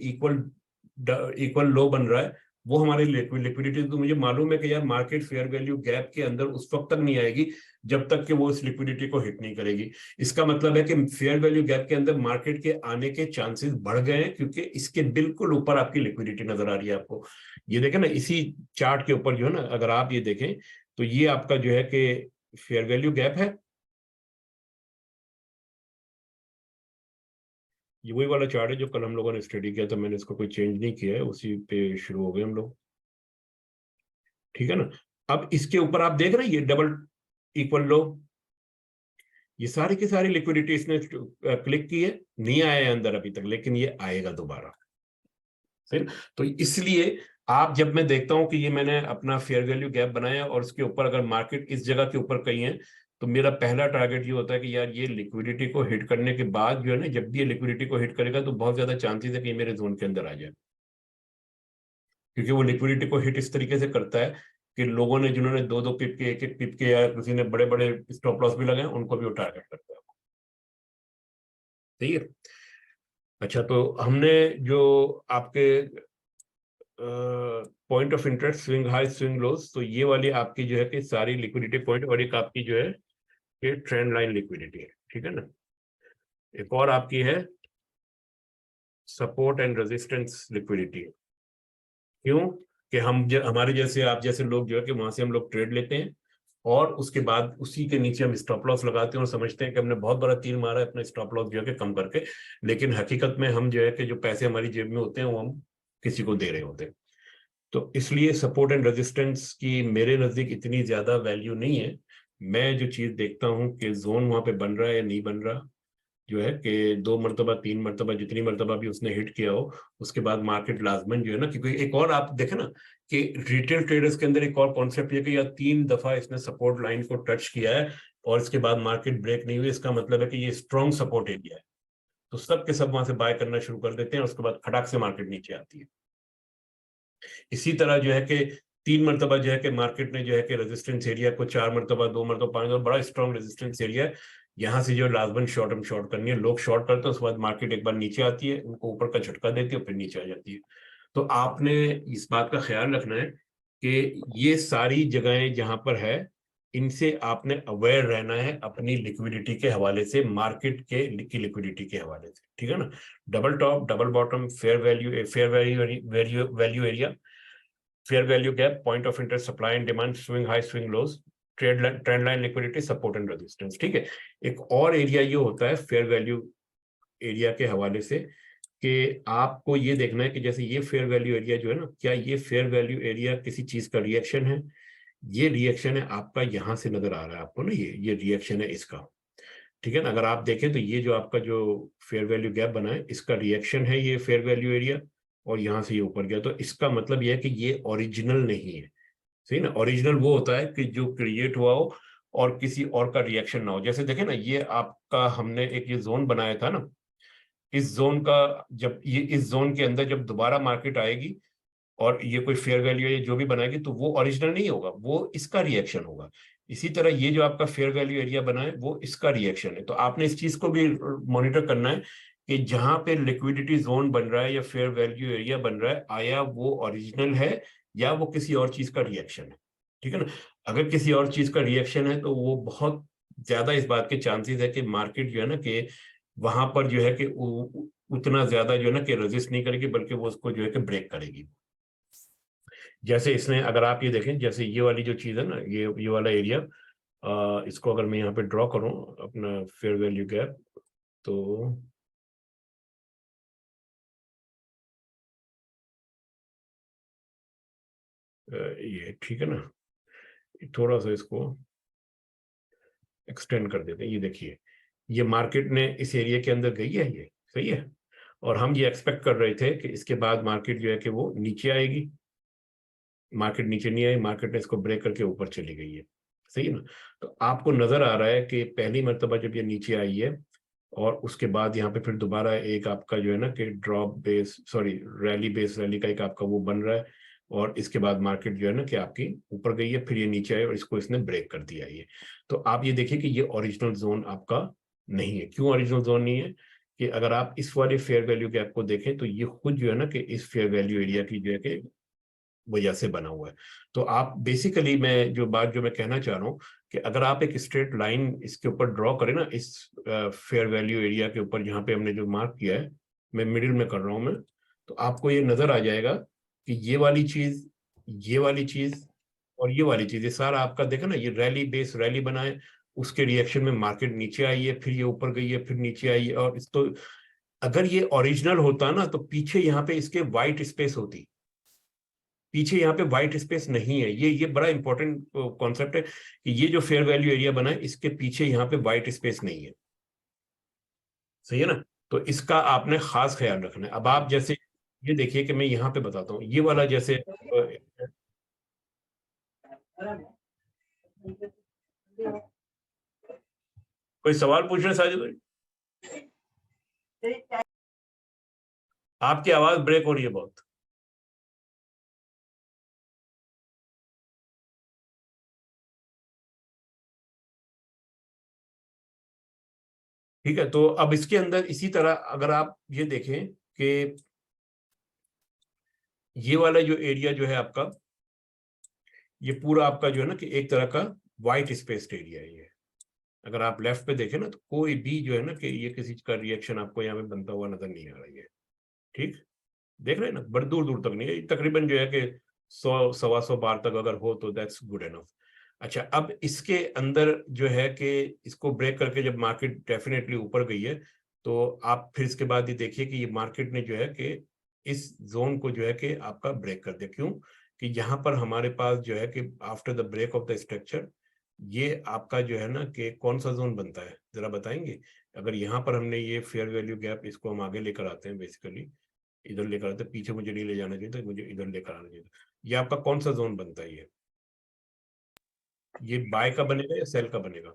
इक्वल लो बन रहा है, वो हमारी लिक्विडिटी, तो मुझे मालूम है कि यार मार्केट फेयर वैल्यू गैप के अंदर उस वक्त तक नहीं आएगी जब तक कि वो इस लिक्विडिटी को हिट नहीं करेगी। इसका मतलब है कि फेयर वैल्यू गैप के अंदर मार्केट के आने के चांसेस बढ़ गए हैं, क्योंकि इसके बिल्कुल ऊपर आपकी लिक्विडिटी नजर आ रही है आपको। ये देखें ना, इसी चार्ट के ऊपर जो है ना, अगर आप ये देखें तो ये आपका जो है कि फेयर वैल्यू गैप है, ये वही वाला चार्ट है जो कल हम लोगों ने स्टडी किया था, मैंने इसको कोई चेंज नहीं किया है, उसी पे शुरू हो गए हम लोग, ठीक है ना। अब इसके ऊपर आप देख रहे हैं ये डबल इक्वल लो, ये सारी की सारी लिक्विडिटी इसने क्लिक की है, नहीं आया है अंदर अभी तक, लेकिन ये आएगा दोबारा, सही ना? तो इसलिए आप, जब मैं देखता हूं कि ये मैंने अपना फेयर वैल्यू गैप बनाया और उसके ऊपर अगर मार्केट इस जगह के ऊपर कहीं है, तो मेरा पहला टारगेट ये होता है कि यार ये लिक्विडिटी को हिट करने के बाद जो है ना, जब भी ये लिक्विडिटी को हिट करेगा तो बहुत ज्यादा चांसेस है कि मेरे जोन के अंदर आ जाए, क्योंकि वो लिक्विडिटी को हिट इस तरीके से करता है कि लोगों ने, जिन्होंने दो दो पिप के, एक एक पिप के, या किसी ने बड़े बड़े स्टॉप लॉस भी लगाए, उनको भी वो टारगेट करता है, सही है। अच्छा, तो हमने जो आपके point of interest, swing high swing loss, तो ये वाली आपकी जो है कि सारी लिक्विडिटी पॉइंट, और एक आपकी जो है कि ट्रेंड लाइन लिक्विडिटी है, ठीक है ना। एक और आपकी है सपोर्ट एंड रेजिस्टेंस लिक्विडिटी। क्यों? कि हमारे जैसे, आप जैसे लोग जो है कि वहां से हम लोग ट्रेड लेते हैं और उसके बाद उसी के नीचे हम स्टॉप लॉस लगाते हैं और समझते हैं कि हमने बहुत बड़ा तीर मारा है अपना स्टॉप लॉस जो है कि कम करके, लेकिन हकीकत में हम जो है कि जो पैसे हमारी जेब में होते हैं वो हम किसी को दे रहे होते हैं। तो इसलिए सपोर्ट एंड रेजिस्टेंस की मेरे नजदीक इतनी ज्यादा वैल्यू नहीं है। मैं जो चीज देखता हूँ कि जोन वहां पे बन रहा है या नहीं बन रहा, जो है कि 2 मरतबा 3 मरतबा जितनी मरतबा भी उसने हिट किया हो, उसके बाद मार्केट लाजमन जो है ना, क्योंकि एक और आप देखें ना कि रिटेल ट्रेडर्स के अंदर एक और कॉन्सेप्ट ये कि या 3 दफा इसने सपोर्ट लाइन को टच किया है और इसके बाद मार्केट ब्रेक नहीं हुई, इसका मतलब है कि ये स्ट्रॉन्ग सपोर्ट एरिया है, तो सब के सब वहां से बाय करना शुरू कर देते हैं, उसके बाद खटाक से मार्केट नीचे आती है। इसी तरह जो है कि 3 मरतबा जो है कि मार्केट ने जो है कि रेजिस्टेंस एरिया को 4 मरतबा 2 मरतबा 5 मरतबा, बड़ा स्ट्रॉन्ग रेजिस्टेंस एरिया है, यहाँ से जो लाजमन शॉर्ट हम शॉर्ट करनी है, लोग शॉर्ट करते हैं, उसके बाद मार्केट एक बार नीचे आती है, उनको ऊपर का झटका देती है, फिर नीचे आ जाती है। तो आपने इस बात का ख्याल रखना है कि ये सारी जगहें जहां पर है, इनसे आपने अवेयर रहना है अपनी लिक्विडिटी के हवाले से, मार्केट के की लिक्विडिटी के हवाले से, ठीक है ना। Double top, double bottom, fair value area, fair value gap, point of interest, supply and demand, swing high, swing lows, trend line liquidity, support and resistance, ठीक है। एक और एरिया ये होता है फेयर वैल्यू एरिया के हवाले से कि आपको ये देखना है कि जैसे ये फेयर वैल्यू एरिया जो है ना, क्या ये फेयर वैल्यू एरिया किसी चीज का रिएक्शन है? ये रिएक्शन है आपका, यहां से नजर आ रहा है आपको ना, ये रिएक्शन है इसका, ठीक है ना। अगर आप देखें तो ये जो आपका जो फेयर वैल्यू गैप बना है, इसका रिएक्शन है ये फेयर वैल्यू एरिया, और यहां से ये ऊपर गया, तो इसका मतलब ये है कि ये ओरिजिनल नहीं है, सही ना। ओरिजिनल वो होता है कि जो क्रिएट हुआ हो और किसी और का रिएक्शन ना हो। जैसे देखें ना, ये आपका हमने एक ये जोन बनाया था ना, इस जोन का, जब ये इस जोन के अंदर जब दोबारा मार्केट आएगी और ये कोई फेयर वैल्यू या जो भी बनाएगी, तो वो ओरिजिनल नहीं होगा, वो इसका रिएक्शन होगा। इसी तरह ये जो आपका फेयर वैल्यू एरिया बना है वो इसका रिएक्शन है, तो आपने इस चीज को भी मॉनिटर करना है कि जहां पे लिक्विडिटी जोन बन रहा है या फेयर वैल्यू एरिया बन रहा है, आया वो ओरिजिनल है या वो किसी और चीज का रिएक्शन है। ठीक है ना। अगर किसी और चीज का रिएक्शन है तो वो बहुत ज्यादा इस बात के चांसेस है कि मार्केट जो है ना कि वहां पर जो है कि उतना ज्यादा जो है ना कि रेजिस्ट नहीं करेगी, बल्कि वो उसको जो है कि ब्रेक करेगी। जैसे इसने, अगर आप ये देखें, जैसे ये वाली जो चीज है ना, ये वाला एरिया, इसको अगर मैं यहाँ पे ड्रॉ करूं अपना फेयर वैल्यू गैप, तो ये ठीक है ना, थोड़ा सा इसको एक्सटेंड कर देते हैं। ये देखिए, ये मार्केट ने इस एरिया के अंदर गई है, ये सही है। और हम ये एक्सपेक्ट कर रहे थे कि इसके बाद मार्केट जो है कि वो नीचे आएगी। मार्केट नीचे नहीं आई, मार्केट ने इसको ब्रेक करके ऊपर चली गई है, सही है ना। तो आपको नजर आ रहा है कि पहली मर्तबा जब ये नीचे आई है और उसके बाद यहाँ पे फिर दोबारा एक आपका जो है ना कि drop base, sorry rally base, rally का एक आपका वो बन रहा है, और इसके बाद मार्केट जो है ना कि आपकी ऊपर गई है, फिर ये नीचे आई और इसको इसने ब्रेक कर दिया ये। तो आप ये देखिए कि ये ओरिजिनल जोन आपका नहीं है। क्यों ओरिजिनल जोन नहीं है? कि अगर आप इस वाले फेयर वैल्यू गैप को देखें तो ये खुद जो है ना कि इस फेयर वैल्यू एरिया की जो है कि वजह से बना हुआ है। तो आप बेसिकली, मैं जो बात जो मैं कहना चाह रहा हूँ कि अगर आप एक स्ट्रेट लाइन इसके ऊपर ड्रॉ करें ना, इस फेयर वैल्यू एरिया के ऊपर जहाँ पे हमने जो मार्क किया है, मैं मिडिल में कर रहा हूँ मैं, तो आपको ये नजर आ जाएगा कि ये वाली चीज, ये वाली चीज और ये वाली चीज, ये सारा आपका देखा ना, ये रैली बेस रैली बनाए, उसके रिएक्शन में मार्केट नीचे आई है, फिर ये ऊपर गई है, फिर नीचे आई है। और इस तो अगर ये ओरिजिनल होता ना तो पीछे यहाँ पे इसके व्हाइट स्पेस होती, पीछे यहाँ पे व्हाइट स्पेस नहीं है। ये बड़ा इंपॉर्टेंट कॉन्सेप्ट है कि ये जो फेयर वैल्यू एरिया बना है, इसके पीछे यहाँ पे व्हाइट स्पेस नहीं है, सही है ना। तो इसका आपने खास ख्याल रखना है। अब आप जैसे ये देखिए कि मैं यहाँ पे बताता हूँ, ये वाला जैसे कोई सवाल पूछ रहे साजिद भाई? आपकी आवाज ब्रेक हो रही है बहुत। ठीक है, तो अब इसके अंदर इसी तरह अगर आप ये देखें कि ये वाला जो एरिया जो है आपका, ये पूरा आपका जो है ना कि एक तरह का व्हाइट स्पेस्ड एरिया है ये। अगर आप लेफ्ट पे देखें ना तो कोई भी जो है ना कि ये किसी का रिएक्शन आपको यहाँ पे बनता हुआ नजर नहीं आ रही है। ठीक, देख रहे हैं ना, बड़ी दूर दूर तक नहीं है, तकरीबन जो है कि 100 125 बार तक अगर हो तो दैट्स गुड एनफ। अच्छा, अब इसके अंदर जो है कि इसको ब्रेक करके जब मार्केट डेफिनेटली ऊपर गई है, तो आप फिर इसके बाद ये देखिए कि ये मार्केट ने जो है कि इस जोन को जो है कि आपका ब्रेक कर दिया। क्यों? कि यहाँ पर हमारे पास जो है कि after the break of the structure, ये आपका जो है ना कि कौन सा जोन बनता है, जरा बताएंगे? अगर यहाँ पर हमने ये फेयर वैल्यू गैप, इसको हम आगे लेकर आते हैं, बेसिकली इधर लेकर आते हैं, पीछे मुझे नहीं ले जाना चाहिए था, मुझे इधर लेकर आना चाहिए था। ये आपका कौन सा जोन बनता है? ये बाय का बनेगा या सेल का बनेगा?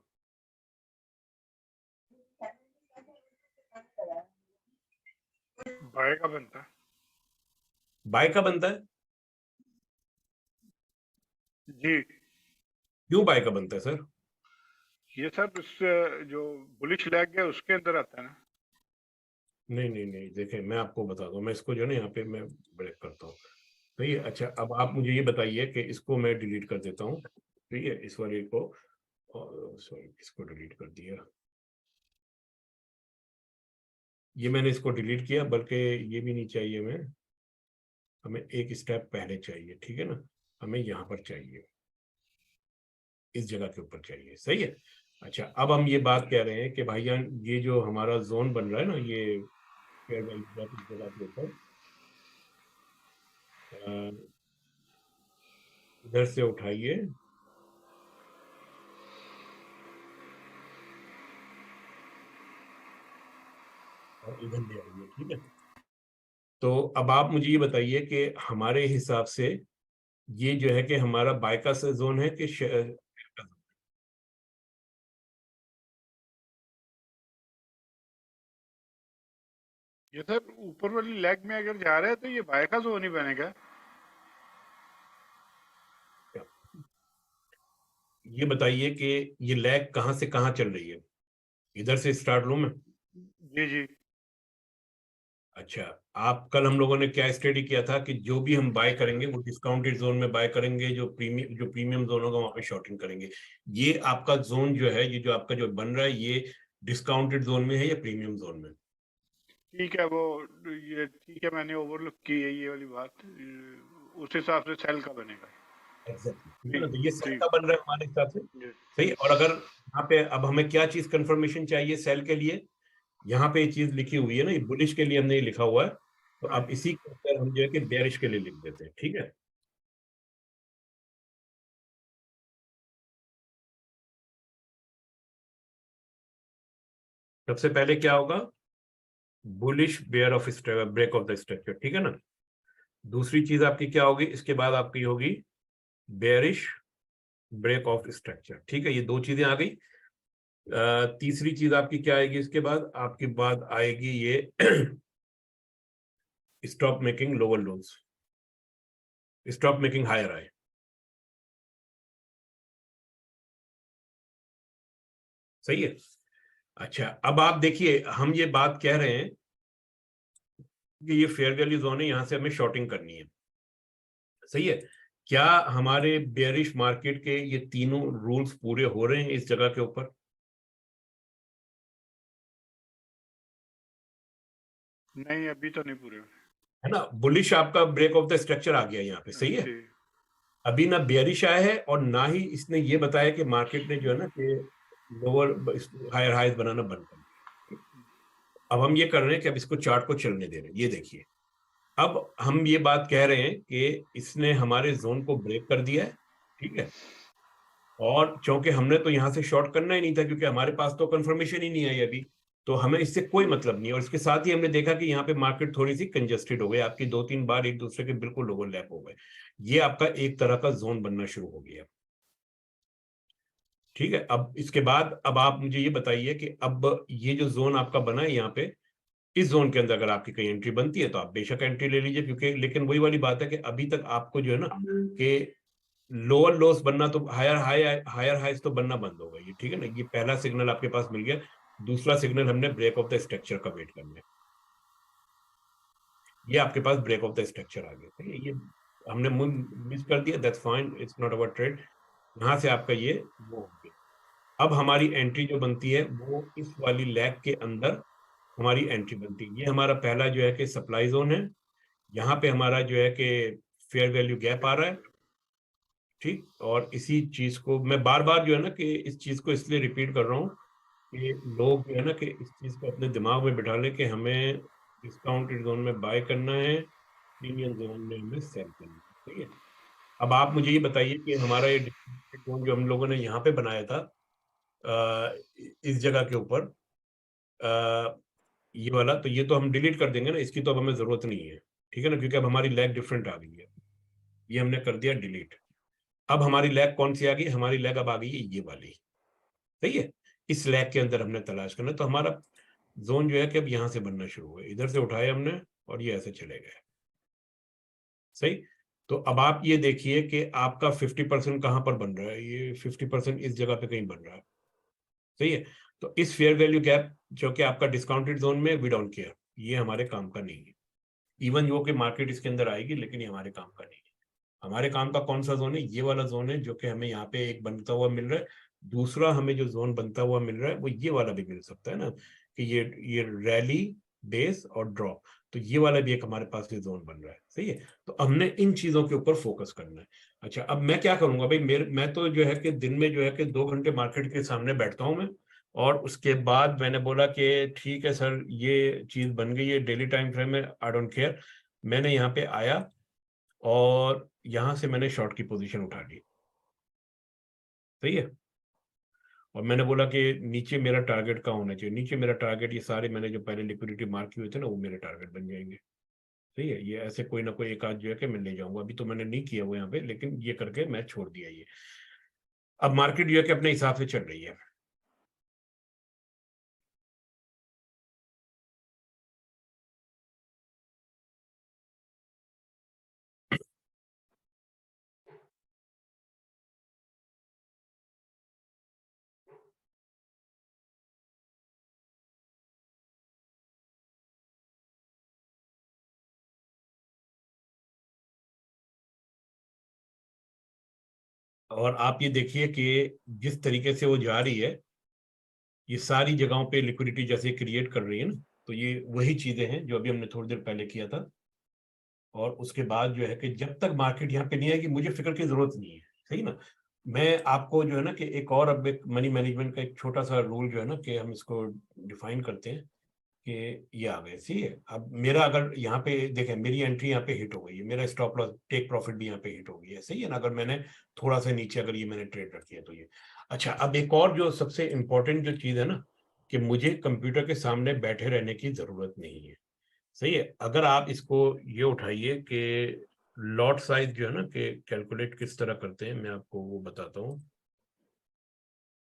बाय का बनता है। बाय का बनता है? जी, क्यों बाय का बनता है सर? ये सर इस जो बुलिश लैग है उसके अंदर आता है ना। नहीं नहीं नहीं, देखें मैं आपको बताता हूँ, मैं इसको जो है ना यहाँ पे मैं ब्रेक करता हूँ। सही है। अच्छा, अब आप मुझे ये बताइए कि इसको मैं डिलीट कर देता हूँ, ठीक है, इस वाले को, सॉरी इसको डिलीट कर दिया, ये मैंने इसको डिलीट किया, बल्कि ये भी नहीं चाहिए, मैं, हमें एक स्टेप पहले चाहिए, ठीक है ना, हमें यहाँ पर चाहिए, इस जगह के ऊपर चाहिए, सही है। अच्छा, अब हम ये बात कह रहे हैं कि भाईजान, ये जो हमारा जोन बन रहा है ना, ये फेयर वैल्यू इस जगह के ऊपर, इधर से उठाइए और इधर ले आइए, ठीक है। तो अब आप मुझे ये बताइए कि हमारे हिसाब से ये जो है कि हमारा बाय का जोन है कि ये सर ऊपर वाली लैग में अगर जा रहा है तो ये बाय का जोन ही बनेगा। ये बताइए कि ये लैग कहाँ से कहाँ चल रही है? इधर से स्टार्ट लूं मैं? जी जी। अच्छा, आप कल हम लोगों ने क्या स्टडी किया था कि जो भी हम बाय करेंगे वो डिस्काउंटेड जोन में बाय करेंगे, जो प्रीमियम जोन होगा वहां पे शॉर्टिंग करेंगे। ये आपका जोन जो है, ये जो आपका जो बन रहा है, ये डिस्काउंटेड जोन में है या प्रीमियम जोन में? ठीक है वो, ये ठीक है, मैंने ओवरलुक की है ये वाली बात। उस हिसाब से सेल का बनेगा। एग्जैक्टली, ठीक है ना, ठीक। तो ये सेल ठीक। का बन रहा है हमारे हिसाब से। जी। सही। और अगर यहाँ पे अब हमें क्या चीज कंफर्मेशन चाहिए सेल के लिए, यहाँ पे ये चीज लिखी हुई है ना, ये बुलिश के लिए हमने ये लिखा हुआ है, तो हाँ अब जी। इसी के अंदर हम जो है कि बेरिश के लिए लिख देते हैं, ठीक है। सबसे पहले क्या होगा? Bullish bear of break of the structure, ठीक है ना। दूसरी चीज आपकी क्या होगी इसके बाद? आपकी होगी बेयरिश ब्रेक ऑफ स्ट्रक्चर, ठीक है, ये दो चीजें आ गई। तीसरी चीज आपकी क्या आएगी इसके बाद? आपके बाद आएगी ये stop making lower lows, stop making higher high. सही है। अच्छा, अब आप देखिए, हम ये बात कह रहे हैं कि ये फेयर वैल्यू जोन है, यहां से हमें शॉर्टिंग करनी है। सही है। क्या हमारे बेयरिश मार्केट के ये तीनों रूल्स पूरे हो रहे हैं इस जगह के ऊपर? नहीं, अभी तो नहीं पूरे हुए। है ना, बुलिश आपका ब्रेक ऑफ द स्ट्रक्चर आ गया यहाँ पे, सही है। जी। अभी ना बेयरिश आया है और ना ही इसने ये बताया कि मार्केट ने जो है ना कि लोअर हायर हाइज बनाना बंद कर दिया। अब हम ये कर रहे हैं कि अब इसको चार्ट को चलने दे रहे हैं, ये देखिए। अब हम ये बात कह रहे हैं कि इसने हमारे जोन को ब्रेक कर दिया है, ठीक है। और चूंकि हमने तो यहां से शॉर्ट करना ही नहीं था, क्योंकि हमारे पास तो कंफर्मेशन ही नहीं आई अभी, तो हमें इससे कोई मतलब नहीं है। और इसके साथ ही हमने देखा कि यहाँ पे मार्केट थोड़ी सी कंजेस्टेड हो गई, आपकी दो तीन बार एक दूसरे के बिल्कुल ओवरलैप हो गए। ये आपका एक तरह का जोन बनना शुरू हो गया। ठीक है। अब इसके बाद अब आप मुझे ये बताइए कि अब ये जो जोन आपका बना है यहाँ पे, इस जोन के अंदर अगर आपकी कहीं एंट्री बनती है तो आप बेशक एंट्री ले लीजिए, क्योंकि लेकिन वही वाली बात है कि अभी तक आपको जो है ना कि लोअर लॉस बनना, तो हायर हाई हायर हाइज तो बनना बंद हो गई है, ठीक है ना। ये पहला सिग्नल आपके पास मिल गया। दूसरा सिग्नल हमने ब्रेक ऑफ द स्ट्रक्चर का वेट करना है। ये आपके पास ब्रेक ऑफ द स्ट्रक्चर आ गया, ठीक है। ये हमने मिस कर दिया, that's fine, it's not our trade. यहाँ से आपका ये वो हो गया। अब हमारी एंट्री जो बनती है वो इस वाली लैग के अंदर हमारी एंट्री बनती है। ये हमारा पहला जो है कि सप्लाई जोन है। यहाँ पे हमारा जो है कि फेयर वैल्यू गैप आ रहा है, ठीक। और इसी चीज को मैं बार बार जो है ना कि इस चीज को इसलिए रिपीट कर रहा हूँ कि लोग जो है ना कि इस चीज को अपने दिमाग में बिठा लें कि हमें डिस्काउंटेड जोन में बाय करना है, प्रीमियम जोन में हमें सेल करना है, ठीक है। अब आप मुझे ये बताइए कि हमारा ये डिस्काउंटेड जोन जो हम लोगों ने यहाँ पे बनाया था, इस जगह के ऊपर, ये वाला, तो ये तो हम डिलीट कर देंगे ना, इसकी तो अब हमें जरूरत नहीं है, ठीक है ना, क्योंकि अब हमारी लैग डिफरेंट आ गई है। ये हमने कर दिया डिलीट। अब हमारी लैग कौन सी आ गई? हमारी लैग अब आ गई है ये वाली। सही है। इस लैग के अंदर हमने तलाश करना, तो हमारा जोन जो है कि अब यहां से बनना शुरू हुआ, इधर से उठाए हमने और ये ऐसे चले गए। सही। तो अब आप ये देखिए कि आपका 50% कहां पर बन रहा है? ये 50% इस जगह पे कहीं बन रहा है। सही है। तो इस फेयर वैल्यू गैप जो कि आपका डिस्काउंटेड जोन में, वी डोंट केयर, ये हमारे काम का नहीं है। इवन जो कि मार्केट इसके अंदर आएगी, लेकिन ये हमारे काम का नहीं है। हमारे काम का कौन सा जोन है? ये वाला जोन है, जो कि हमें यहाँ पे एक बनता हुआ मिल रहा है। दूसरा हमें जो जोन बनता हुआ मिल रहा है वो ये वाला भी मिल सकता है ना, कि ये रैली, बेस और ड्रॉप। तो ये वाला भी एक हमारे पास ये जोन बन रहा है। सही है। तो हमने इन चीजों के ऊपर फोकस करना है। अच्छा, अब मैं क्या करूंगा भाई, मैं तो जो है कि दिन में जो है कि 2 घंटे मार्केट के सामने बैठता हूँ मैं। और उसके बाद मैंने बोला कि ठीक है सर, ये चीज बन गई है डेली टाइम फ्रेम में, आई डोंट केयर। मैंने यहाँ पे आया और यहां से मैंने शॉर्ट की पोजीशन उठा ली। सही है। और मैंने बोला कि नीचे मेरा टारगेट का होना चाहिए, नीचे मेरा टारगेट, ये सारे मैंने जो पहले लिक्विडिटी मार्क किए थे ना, वो मेरे टारगेट बन जाएंगे। सही है। ये ऐसे कोई ना कोई एक आध जो है कि मैं ले जाऊंगा, अभी तो मैंने नहीं किया वो यहाँ पे, लेकिन ये करके मैं छोड़ दिया ये। अब मार्केट जो है कि अपने हिसाब से चल रही है। और आप ये देखिए कि जिस तरीके से वो जा रही है, ये सारी जगहों पे लिक्विडिटी जैसे क्रिएट कर रही है ना, तो ये वही चीजें हैं जो अभी हमने थोड़ी देर पहले किया था। और उसके बाद जो है कि जब तक मार्केट यहाँ पे नहीं आएगी, मुझे फिक्र की जरूरत नहीं है, सही ना। मैं आपको जो है ना कि एक और, अब एक मनी मैनेजमेंट का एक छोटा सा रूल जो है ना कि हम इसको डिफाइन करते हैं कि ये आ गए, सही है। अब मेरा अगर यहाँ पे देखें, मेरी एंट्री यहाँ पे हिट हो गई है, मेरा स्टॉप लॉस टेक प्रॉफिट भी यहाँ पे हिट हो गई है, सही है ना। अगर मैंने थोड़ा सा नीचे अगर ये मैंने ट्रेड रखी है तो ये अच्छा। अब एक और जो सबसे इंपॉर्टेंट जो चीज है ना, कि मुझे कंप्यूटर के सामने बैठे रहने की जरूरत नहीं है, सही है। अगर आप इसको ये उठाइए कि लॉट साइज जो है ना कि कैलकुलेट किस तरह करते हैं, मैं आपको वो बताता हूँ।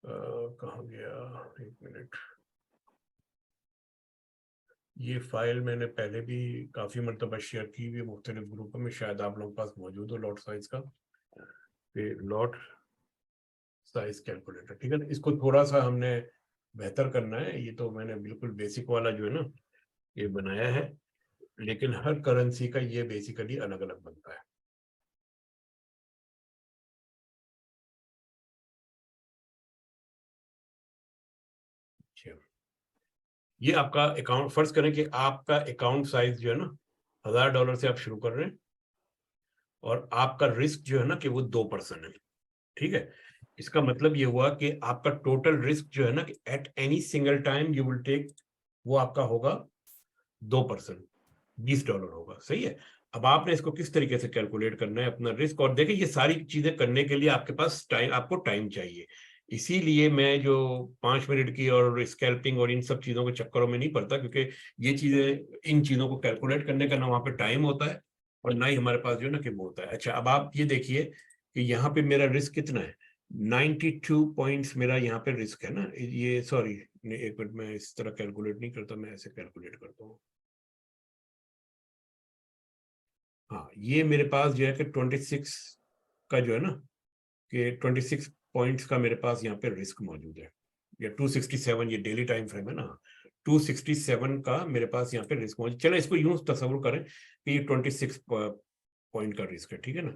कहाँ गया, एक मिनट। ये फाइल मैंने पहले भी काफी मरतबा शेयर की हुई है मुख्तलिफ ग्रुपों में, शायद आप लोगों के पास मौजूद हो लॉट साइज का, लॉट साइज कैलकुलेटर, ठीक है ना। इसको थोड़ा सा हमने बेहतर करना है, ये तो मैंने बिल्कुल बेसिक वाला जो है ना ये बनाया है, लेकिन हर करेंसी का ये बेसिकली अलग अलग बनता है। अच्छा, ये आपका अकाउंट, फर्ज करें कि आपका अकाउंट साइज जो है ना $1000 से आप शुरू कर रहे हैं, और आपका रिस्क जो है ना कि वो 2% है, ठीक है। इसका मतलब ये हुआ कि आपका टोटल रिस्क जो है ना कि at any single time you will take, वो आपका होगा 2%, $20 होगा, सही है। अब आपने इसको किस तरीके से कैलकुलेट करना है अपना रिस्क, और देखिए ये सारी चीजें करने के लिए आपके पास टाइम, आपको टाइम चाहिए। इसीलिए मैं जो 5 मिनट की और स्कैल्पिंग और इन सब चीजों के चक्करों में नहीं पड़ता, क्योंकि ये चीजें, इन चीजों को कैलकुलेट करने का ना वहां पे टाइम होता है, और ना ही हमारे पास जो है ना कि वो होता है। अच्छा, अब आप ये देखिए कि यहाँ पे मेरा रिस्क कितना है, 92 पॉइंट्स मेरा यहाँ पे रिस्क है ना। ये सॉरी, एक मिनट, मैं इस तरह कैलकुलेट नहीं करता, मैं ऐसे कैलकुलेट करता हूँ। हाँ, ये मेरे पास जो है कि 26 का जो है ना कि 26 पॉइंट्स का मेरे पास यहाँ पे रिस्क मौजूद है, या 267, ये डेली टाइम फ्रेम है ना, 267 का मेरे पास यहाँ पे रिस्क मौजूद। चलो इसको यूं तस्वुर करें कि ये 26 पॉइंट का रिस्क है, ठीक है ना।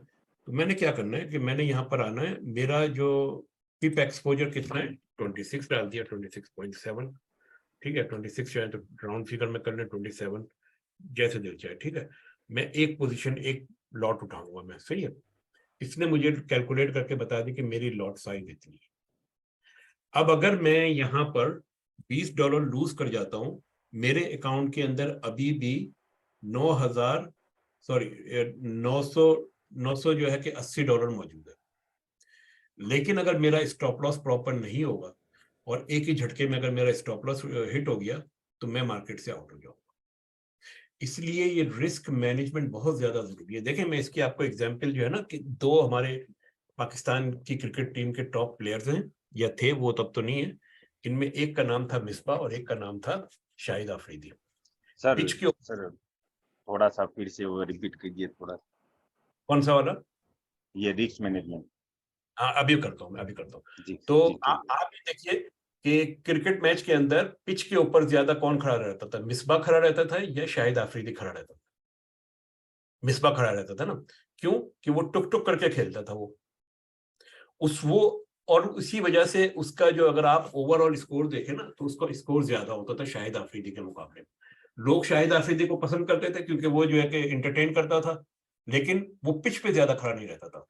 तो मैंने क्या करना है कि मैंने यहाँ पर आना है, मेरा जो पिप एक्सपोजर कितना है, 26 डाल दिया, 26.7, ठीक है। 26 चाहे तो राउंड फिगर में कर लें, 27 जैसे दिल चाहे, ठीक है। मैं एक पोजीशन, एक लॉट उठाऊंगा मैं, सही है। इसने मुझे कैलकुलेट करके बता दी कि मेरी लॉट साइज इतनी है। अब अगर मैं यहाँ पर $20 लूज कर जाता हूं, मेरे अकाउंट के अंदर अभी भी 9,000, सॉरी 900 जो है कि $80 मौजूद है। लेकिन अगर मेरा स्टॉप लॉस प्रॉपर नहीं होगा, और एक ही झटके में अगर मेरा स्टॉप लॉस हिट हो गया, तो मैं मार्केट से आउट हो जाऊंगा। इसलिए ये रिस्क मैनेजमेंट बहुत ज्यादा जरूरी है। देखें, मैं इसकी आपको एग्जांपल जो है ना कि दो हमारे पाकिस्तान की क्रिकेट टीम के टॉप प्लेयर्स हैं, या थे, वो तब तो नहीं है। इनमें एक का नाम था मिसबा और एक का नाम था शाहिद आफरीदी। सर पिच के सर थोड़ा सा फिर से वो रिपीट कीजिए थोड़ा। कौन सा वाला? ये रिस्क मैनेजमेंट। हाँ, अभी करता हूँ, मैं अभी करता हूँ। जी तो जी ठीक है। आप ये देखिए कि क्रिकेट मैच के अंदर पिच के ऊपर ज्यादा कौन खड़ा रहता था, मिसबा खड़ा रहता था या शाहिद आफरीदी खड़ा रहता था? मिसबा खड़ा रहता था ना। क्यों? कि वो टुक टुक करके खेलता था वो, और इसी वजह से उसका जो, अगर आप ओवरऑल स्कोर देखें ना, तो उसका स्कोर ज्यादा होता था शाहिद आफरीदी के मुकाबले में। लोग शाहिद आफरीदी को पसंद करते थे क्योंकि वो जो है कि एंटरटेन करता था, लेकिन वो पिच पे ज्यादा खड़ा नहीं रहता था।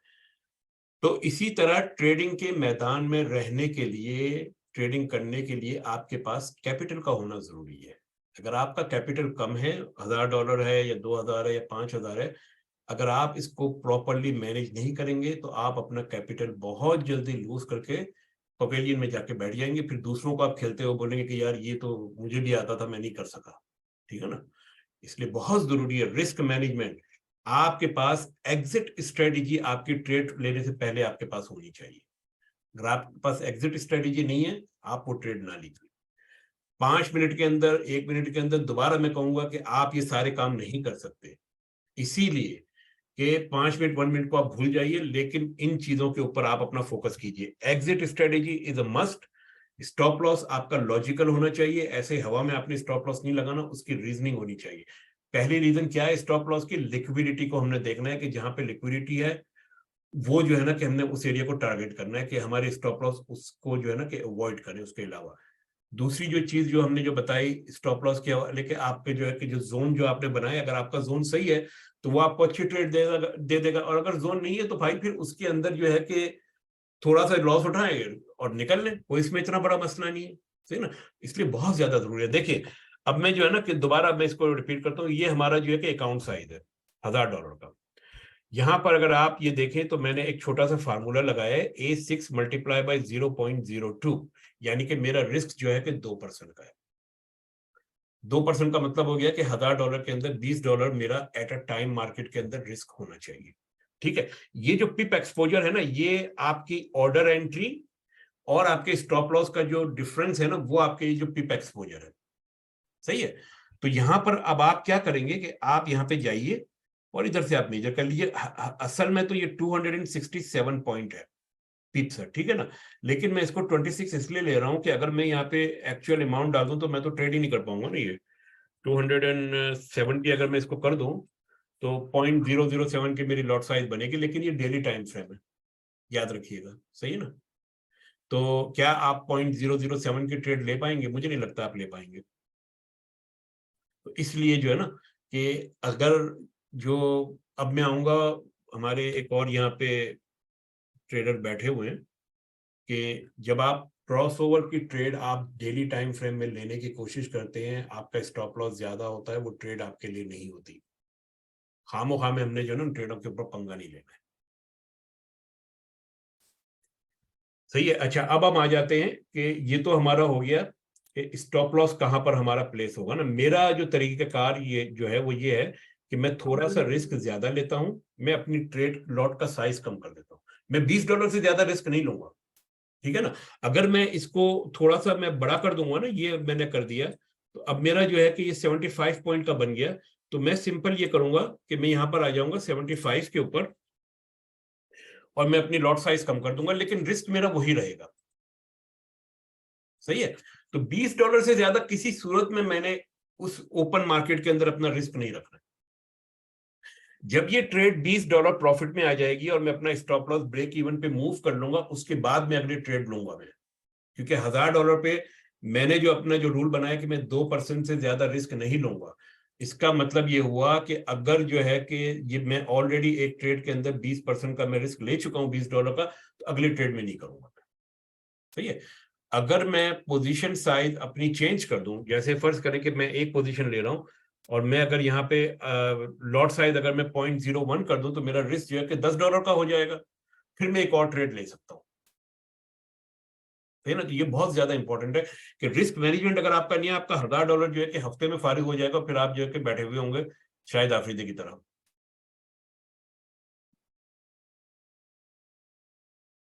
तो इसी तरह ट्रेडिंग के मैदान में रहने के लिए, ट्रेडिंग करने के लिए आपके पास कैपिटल का होना जरूरी है। अगर आपका कैपिटल कम है, $1000 है या 2000 है या 5000 है, अगर आप इसको प्रॉपरली मैनेज नहीं करेंगे, तो आप अपना कैपिटल बहुत जल्दी लूज करके पवेलियन में जाके बैठ जाएंगे। फिर दूसरों को आप खेलते हो बोलेंगे कि यार ये तो मुझे भी आता था, मैं नहीं कर सका, ठीक है ना। इसलिए बहुत जरूरी है रिस्क मैनेजमेंट। आपके पास एग्जिट स्ट्रेटेजी आपकी ट्रेड लेने से पहले आपके पास होनी चाहिए। अगर आपके पास एग्जिट स्ट्रेटेजी नहीं है, आप वो ट्रेड ना लीजिए। 5 मिनट के अंदर, 1 मिनट के अंदर दोबारा मैं कहूंगा कि आप ये सारे काम नहीं कर सकते। इसीलिए कि 5 मिनट, 1 मिनट को आप भूल जाइए, लेकिन इन चीजों के ऊपर आप अपना फोकस कीजिए। Exit strategy is a must. Stop loss आपका लॉजिकल होना चाहिए, ऐसे हवा में आपने स्टॉप लॉस नहीं लगाना, उसकी रीजनिंग होनी चाहिए। पहली रीजन क्या है स्टॉप लॉस की? लिक्विडिटी को हमने देखना है कि जहां पे लिक्विडिटी है वो जो है ना कि हमने उस एरिया को टारगेट करना है कि हमारे स्टॉप लॉस उसको जो है ना कि अवॉइड करें। उसके अलावा दूसरी जो चीज जो हमने जो बताई स्टॉप लॉस के हवाले के, आपके जो है कि जो जोन जो आपने बनाया, अगर आपका जोन सही है तो वो आपको अच्छी ट्रेड दे देगा, और अगर जोन नहीं है तो भाई फिर उसके अंदर जो है कि थोड़ा सा लॉस उठाएं और निकल लें, कोई इसमें इतना बड़ा मसला नहीं है, सही ना। इसलिए बहुत ज्यादा जरूरी है। देखिए अब मैं जो है ना कि दोबारा मैं इसको रिपीट करता हूँ, ये हमारा जो है कि अकाउंट साइज है $1000 का। यहां पर अगर आप ये देखें तो मैंने एक छोटा सा फार्मूला लगाया है, A6 मल्टीप्लाई बाई 0.02, यानी कि मेरा रिस्क जो है कि 2% का है। 2% का मतलब हो गया कि $1000 के अंदर $20 मेरा एट अ टाइम मार्केट के अंदर रिस्क होना चाहिए। ठीक है, ये जो पिप एक्सपोजर है ना, ये आपकी ऑर्डर एंट्री और आपके स्टॉप लॉस का जो डिफरेंस है ना, वो आपके ये जो पिप एक्सपोजर है, सही है। तो यहां पर अब आप क्या करेंगे कि आप यहां पे जाइए और इधर से आप मेजर कर लीजिए। असल में तो ये 267 पॉइंट है पिप्स है, ठीक है ना, लेकिन मैं इसको 26 इसलिए ले रहा हूं कि अगर मैं यहाँ पे एक्चुअल अमाउंट डाल दूं तो मैं तो ट्रेड ही नहीं कर पाऊंगा ना। ये 270 अगर मैं इसको कर दूं तो 0.007 की मेरी लॉट साइज बनेगी, लेकिन ये डेली टाइम फ्रेम है, याद रखिएगा, सही है ना। तो क्या आप 0.007 की ट्रेड ले पाएंगे? मुझे नहीं लगता आप ले पाएंगे। तो इसलिए जो है ना कि अगर जो अब मैं आऊंगा, हमारे एक और यहाँ पे ट्रेडर बैठे हुए हैं कि जब आप क्रॉस ओवर की ट्रेड आप डेली टाइम फ्रेम में लेने की कोशिश करते हैं, आपका स्टॉप लॉस ज्यादा होता है, वो ट्रेड आपके लिए नहीं होती। खामो खामे हमने जो है ना ट्रेडों के ऊपर पंगा नहीं लेना है, सही है। अच्छा अब हम आ जाते हैं कि ये तो हमारा हो गया कि स्टॉप लॉस कहां पर हमारा प्लेस होगा ना। मेरा जो तरीकाकार ये जो है वो ये है कि मैं थोड़ा सा रिस्क ज्यादा लेता हूं, मैं अपनी ट्रेड लॉट का साइज कम कर देता हूं। मैं $20 से ज्यादा रिस्क नहीं लूंगा, ठीक है ना। अगर मैं इसको थोड़ा सा मैं बड़ा कर दूंगा ना, ये मैंने कर दिया, तो अब मेरा जो है कि ये 75 पॉइंट का बन गया। तो मैं सिंपल ये करूंगा कि मैं यहां पर आ जाऊंगा 75 के ऊपर और मैं अपनी लॉट साइज कम कर दूंगा, लेकिन रिस्क मेरा वही रहेगा, सही है। तो $20 से ज्यादा किसी सूरत में मैंने उस ओपन मार्केट के अंदर अपना रिस्क नहीं रखना। जब ये ट्रेड $20 प्रॉफिट में आ जाएगी और मैं अपना स्टॉप लॉस ब्रेक इवन पे मूव कर लूंगा, उसके बाद मैं अगली ट्रेड लूंगा मैं, क्योंकि $1000 पे मैंने जो अपना जो रूल बनाया कि मैं 2% से ज्यादा रिस्क नहीं लूंगा। इसका मतलब ये हुआ कि अगर जो है कि ये मैं ऑलरेडी एक ट्रेड के अंदर 20% का मैं रिस्क ले चुका हूं $20 का, तो अगली ट्रेड में नहीं करूंगा, सही है। अगर मैं पोजीशन साइज अपनी चेंज कर दूं, जैसे फर्ज करें कि मैं एक पोजीशन ले रहा हूं और मैं अगर यहाँ पे लॉट साइज अगर मैं 0.01 कर दूं तो मेरा रिस्क जो है कि $10 का हो जाएगा, फिर मैं एक और ट्रेड ले सकता हूं, है ना। तो ये बहुत ज्यादा इंपॉर्टेंट है कि रिस्क मैनेजमेंट अगर आपका नहीं है, आपका $1000 जो है कि हफ्ते में फारिग हो जाएगा, फिर आप जो है कि बैठे हुए होंगे शायद आफरीदी की तरह।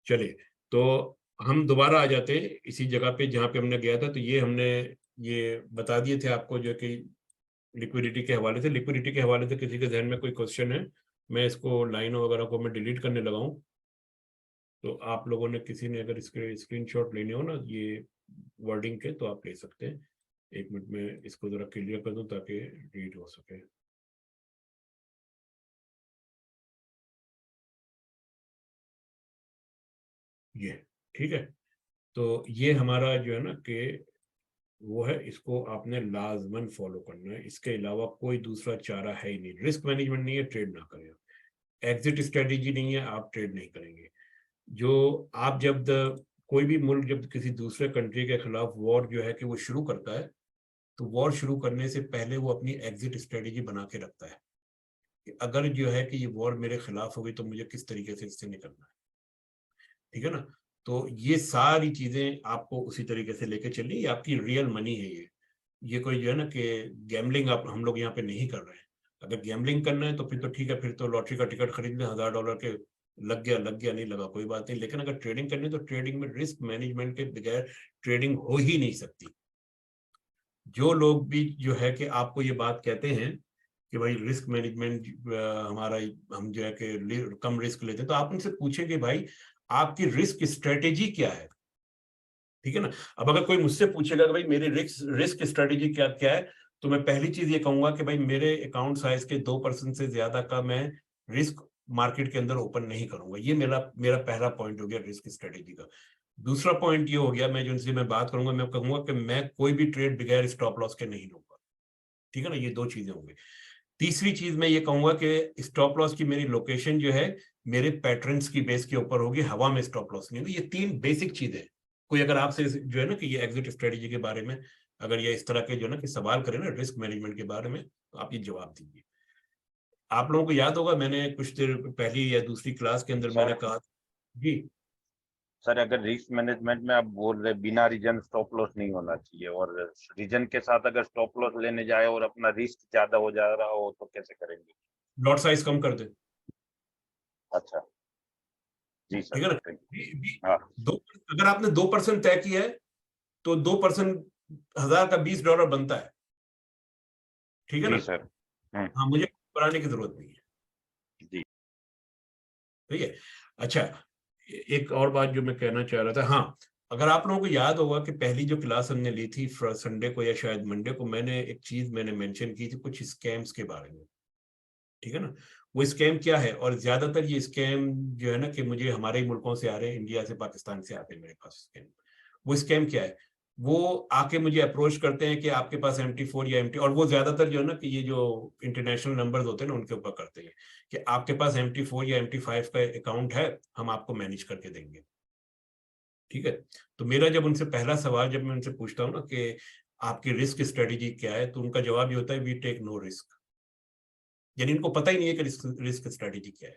चलिए, तो हम दोबारा आ जाते हैं इसी जगह पे जहां पे हमने गया था। तो ये हमने ये बता दिए थे आपको जो कि लिक्विडिटी के हवाले से। लिक्विडिटी के हवाले से किसी के जहन में कोई क्वेश्चन है? मैं इसको लाइनों वगैरह को मैं डिलीट करने लगा हूं, तो आप लोगों ने किसी ने अगर इसके स्क्रीनशॉट लेने हो ना ये वर्डिंग के, तो आप ले सकते हैं। एक मिनट में इसको जरा क्लियर कर दूं ताकि रीड हो सके। ये ठीक है। तो ये हमारा जो है ना कि वो है, इसको आपने लाजमन फॉलो करना है, इसके अलावा कोई दूसरा चारा है ही नहीं। रिस्क मैनेजमेंट नहीं है, ट्रेड ना करें। एग्जिट स्ट्रेटेजी नहीं है, आप ट्रेड नहीं करेंगे। जो आप जब कोई भी मुल्क जब किसी दूसरे कंट्री के खिलाफ वॉर जो है कि वो शुरू करता है, तो वॉर शुरू करने से पहले वो अपनी एग्जिट स्ट्रेटेजी बना के रखता है कि अगर जो है कि ये वॉर मेरे खिलाफ होगी तो मुझे किस तरीके से इससे निकलना है, ठीक है ना। तो ये सारी चीजें आपको उसी तरीके से लेके चलनी, ये आपकी रियल मनी है। ये कोई जो है ना कि गैम्बलिंग आप हम लोग यहाँ पे नहीं कर रहे हैं। अगर गैम्बलिंग करना है तो फिर तो ठीक है, फिर तो लॉटरी का टिकट खरीद लें $1000 के, लग गया नहीं लगा कोई बात नहीं। लेकिन अगर ट्रेडिंग करनी है तो ट्रेडिंग में रिस्क मैनेजमेंट के बगैर ट्रेडिंग हो ही नहीं सकती। जो लोग भी जो है कि आपको ये बात कहते हैं कि भाई रिस्क मैनेजमेंट हमारा, हम जो है कि कम रिस्क लेते हैं, तो आप उनसे पूछें कि भाई आपकी रिस्क स्ट्रेटेजी क्या है, ठीक है ना। अब अगर कोई मुझसे पूछेगा कि भाई मेरी रिस्क स्ट्रेटेजी क्या क्या है, तो मैं पहली चीज ये कहूंगा कि भाई मेरे अकाउंट साइज के 2% से ज्यादा का मैं रिस्क मार्केट के अंदर ओपन नहीं करूंगा। ये मेरा पहला पॉइंट हो गया रिस्क स्ट्रेटेजी का। दूसरा पॉइंट ये हो गया, मैं जिनसे मैं बात करूंगा, मैं कहूंगा कि मैं कोई भी ट्रेड बगैर स्टॉप लॉस के नहीं लूंगा। ठीक है ना, ये 2 चीजें होंगी। तीसरी चीज मैं ये कहूंगा कि स्टॉप लॉस की मेरी लोकेशन जो है मेरे पैटर्न्स की बेस के ऊपर होगी, हवा में स्टॉप लॉस नहीं होगी। ये 3 बेसिक चीजें। कोई अगर आपसे जो है ना कि ये एग्जिट स्ट्रेटेजी के बारे में अगर ये इस तरह के जो है ना कि सवाल करें ना रिस्क मैनेजमेंट के बारे में, तो आप ये जवाब दीजिए। आप लोगों को याद होगा मैंने कुछ देर पहली या दूसरी क्लास के अंदर मैंने कहा जी सर, अगर रिस्क मैनेजमेंट में आप बोल रहे बिना रीजन स्टॉप लॉस नहीं होना चाहिए, और रीजन के साथ अगर स्टॉप लॉस लेने जाए और अपना रिस्क ज्यादा हो जा रहा हो तो कैसे करेंगे? लॉट साइज कम कर दे। अच्छा, जी सर, ठीक है ना, थैंक यू। हाँ अगर आपने 2% तय किया है तो 2% 1000 का $20 बनता है। ठीक है जी ना, सर। हाँ, मुझे बढ़ाने की जरूरत नहीं है। जी ठीक है। अच्छा, एक और बात जो मैं कहना चाह रहा था, हाँ, अगर आप लोगों को याद होगा कि पहली जो क्लास हमने ली थी संडे को या शायद मंडे को, मैंने एक चीज मेंशन की थी कुछ स्कैम्स के बारे में। ठीक है ना, वो स्कैम क्या है, और ज्यादातर ये स्कैम जो है ना कि मुझे हमारे ही मुल्कों से आ रहे हैं, इंडिया से पाकिस्तान से आते हैं मेरे पास स्कैम। वो स्कैम क्या है, वो आके मुझे अप्रोच करते हैं कि आपके पास MT4 या MT, और वो ज्यादातर जो है ना कि ये जो इंटरनेशनल नंबर्स होते हैं ना उनके ऊपर करते हैं कि आपके पास MT4 या MT5 का अकाउंट है, हम आपको मैनेज करके देंगे। ठीक है, तो मेरा जब उनसे पहला सवाल जब मैं उनसे पूछता हूँ ना कि आपकी रिस्क स्ट्रेटेजी क्या है, तो उनका जवाब ये होता है वी टेक नो रिस्क। यानी इनको पता ही नहीं है कि रिस्क स्ट्रेटेजी क्या है।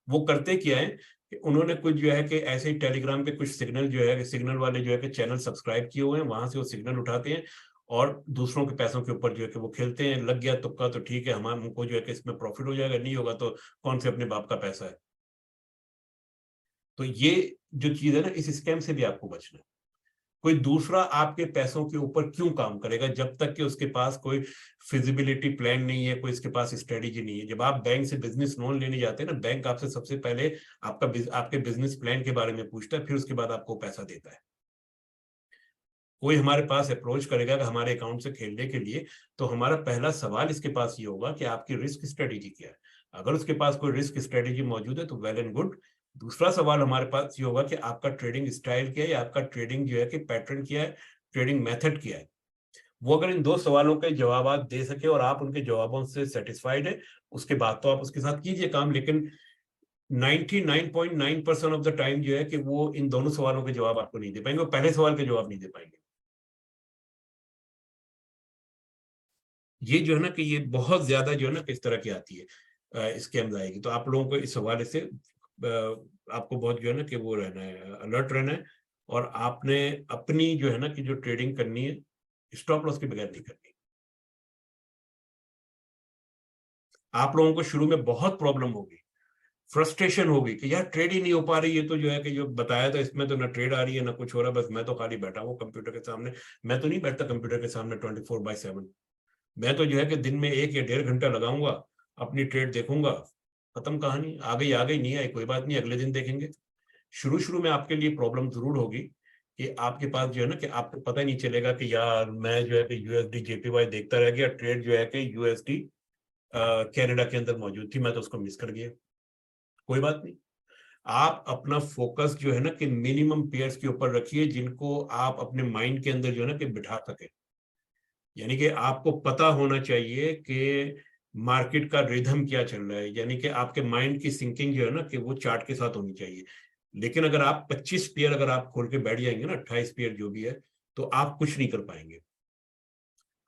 वो करते क्या है कि उन्होंने कुछ जो है कि ऐसे ही टेलीग्राम पे कुछ सिग्नल जो है, सिग्नल वाले जो है कि चैनल सब्सक्राइब किए हुए हैं, वहां से वो सिग्नल उठाते हैं और दूसरों के पैसों के ऊपर जो है कि वो खेलते हैं। लग गया तुक्का तो ठीक है, हमको जो है कि इसमें प्रॉफिट हो जाएगा, नहीं होगा तो कौन से अपने बाप का पैसा है। तो ये जो चीज है ना, इस स्कैम से भी आपको बचना है। कोई दूसरा आपके पैसों के ऊपर क्यों काम करेगा जब तक कि उसके पास कोई फिजिबिलिटी प्लान नहीं है, कोई इसके पास स्ट्रेटेजी नहीं है। जब आप बैंक से बिजनेस लोन लेने जाते हैं ना, बैंक आपसे सबसे पहले आपके बिजनेस प्लान के बारे में पूछता है, फिर उसके बाद आपको पैसा देता है। कोई हमारे पास अप्रोच करेगा कि हमारे अकाउंट से खेलने के लिए, तो हमारा पहला सवाल इसके पास ये होगा कि आपकी रिस्क स्ट्रेटेजी क्या है। अगर उसके पास कोई रिस्क स्ट्रेटेजी मौजूद है तो वेल एंड गुड। दूसरा सवाल हमारे पास ये होगा कि आपका ट्रेडिंग स्टाइल क्या है, या आपका ट्रेडिंग जो है कि पैटर्न क्या है, ट्रेडिंग मेथड क्या है। वो अगर इन 2 सवालों के जवाब आप दे सके और आप उनके जवाबों से सेटिस्फाइड है, उसके बाद तो आप उसके साथ कीजिए काम। लेकिन 99.9% ऑफ द टाइम जो है कि वो इन दोनों सवालों के जवाब आपको नहीं दे पाएंगे, वो पहले सवाल के जवाब नहीं दे पाएंगे। ये जो है ना कि ये बहुत ज्यादा जो है ना किस तरह की आती है स्कैम्स आएगी। तो आप लोगों को इस हवाले से आपको बहुत जो है ना कि वो रहना है, अलर्ट रहना है। और आपने अपनी जो है ना कि जो ट्रेडिंग करनी है स्टॉप लॉस के बगैर नहीं करनी। आप लोगों को शुरू में बहुत प्रॉब्लम होगी, फ्रस्ट्रेशन होगी कि यार ट्रेड ही नहीं हो पा रही है, तो जो है कि जो बताया था इसमें तो ना ट्रेड आ रही है ना कुछ हो रहा है, बस मैं तो खाली बैठा हूँ कंप्यूटर के सामने। मैं तो नहीं बैठता कंप्यूटर के सामने 24/7। मैं तो जो है कि दिन में 1 या 1.5 घंटा लगाऊंगा, अपनी ट्रेड देखूंगा, खत्म कहानी। आ गई नहीं आई कोई बात नहीं, अगले दिन देखेंगे। शुरू शुरू में आपके लिए प्रॉब्लम जरूर होगी कि आपके पास जो है ना कि आपको पता ही नहीं चलेगा कि यार मैं जो है कि USD JPY देखता रह गया, ट्रेड जो है कि USD कनाडा के अंदर मौजूद थी, मैं तो उसको मिस कर गया। कोई बात नहीं, आप अपना फोकस जो है ना कि मिनिमम पेयर्स के ऊपर रखिए जिनको आप अपने माइंड के अंदर जो है ना कि बिठा सके। यानी कि आपको पता होना चाहिए कि मार्केट का रिदम क्या चल रहा है, यानी कि आपके माइंड की सिंकिंग जो है ना कि वो चार्ट के साथ होनी चाहिए। लेकिन अगर आप 25 पेयर अगर आप खोल के बैठ जाएंगे ना, 28 पेयर जो भी है, तो आप कुछ नहीं कर पाएंगे।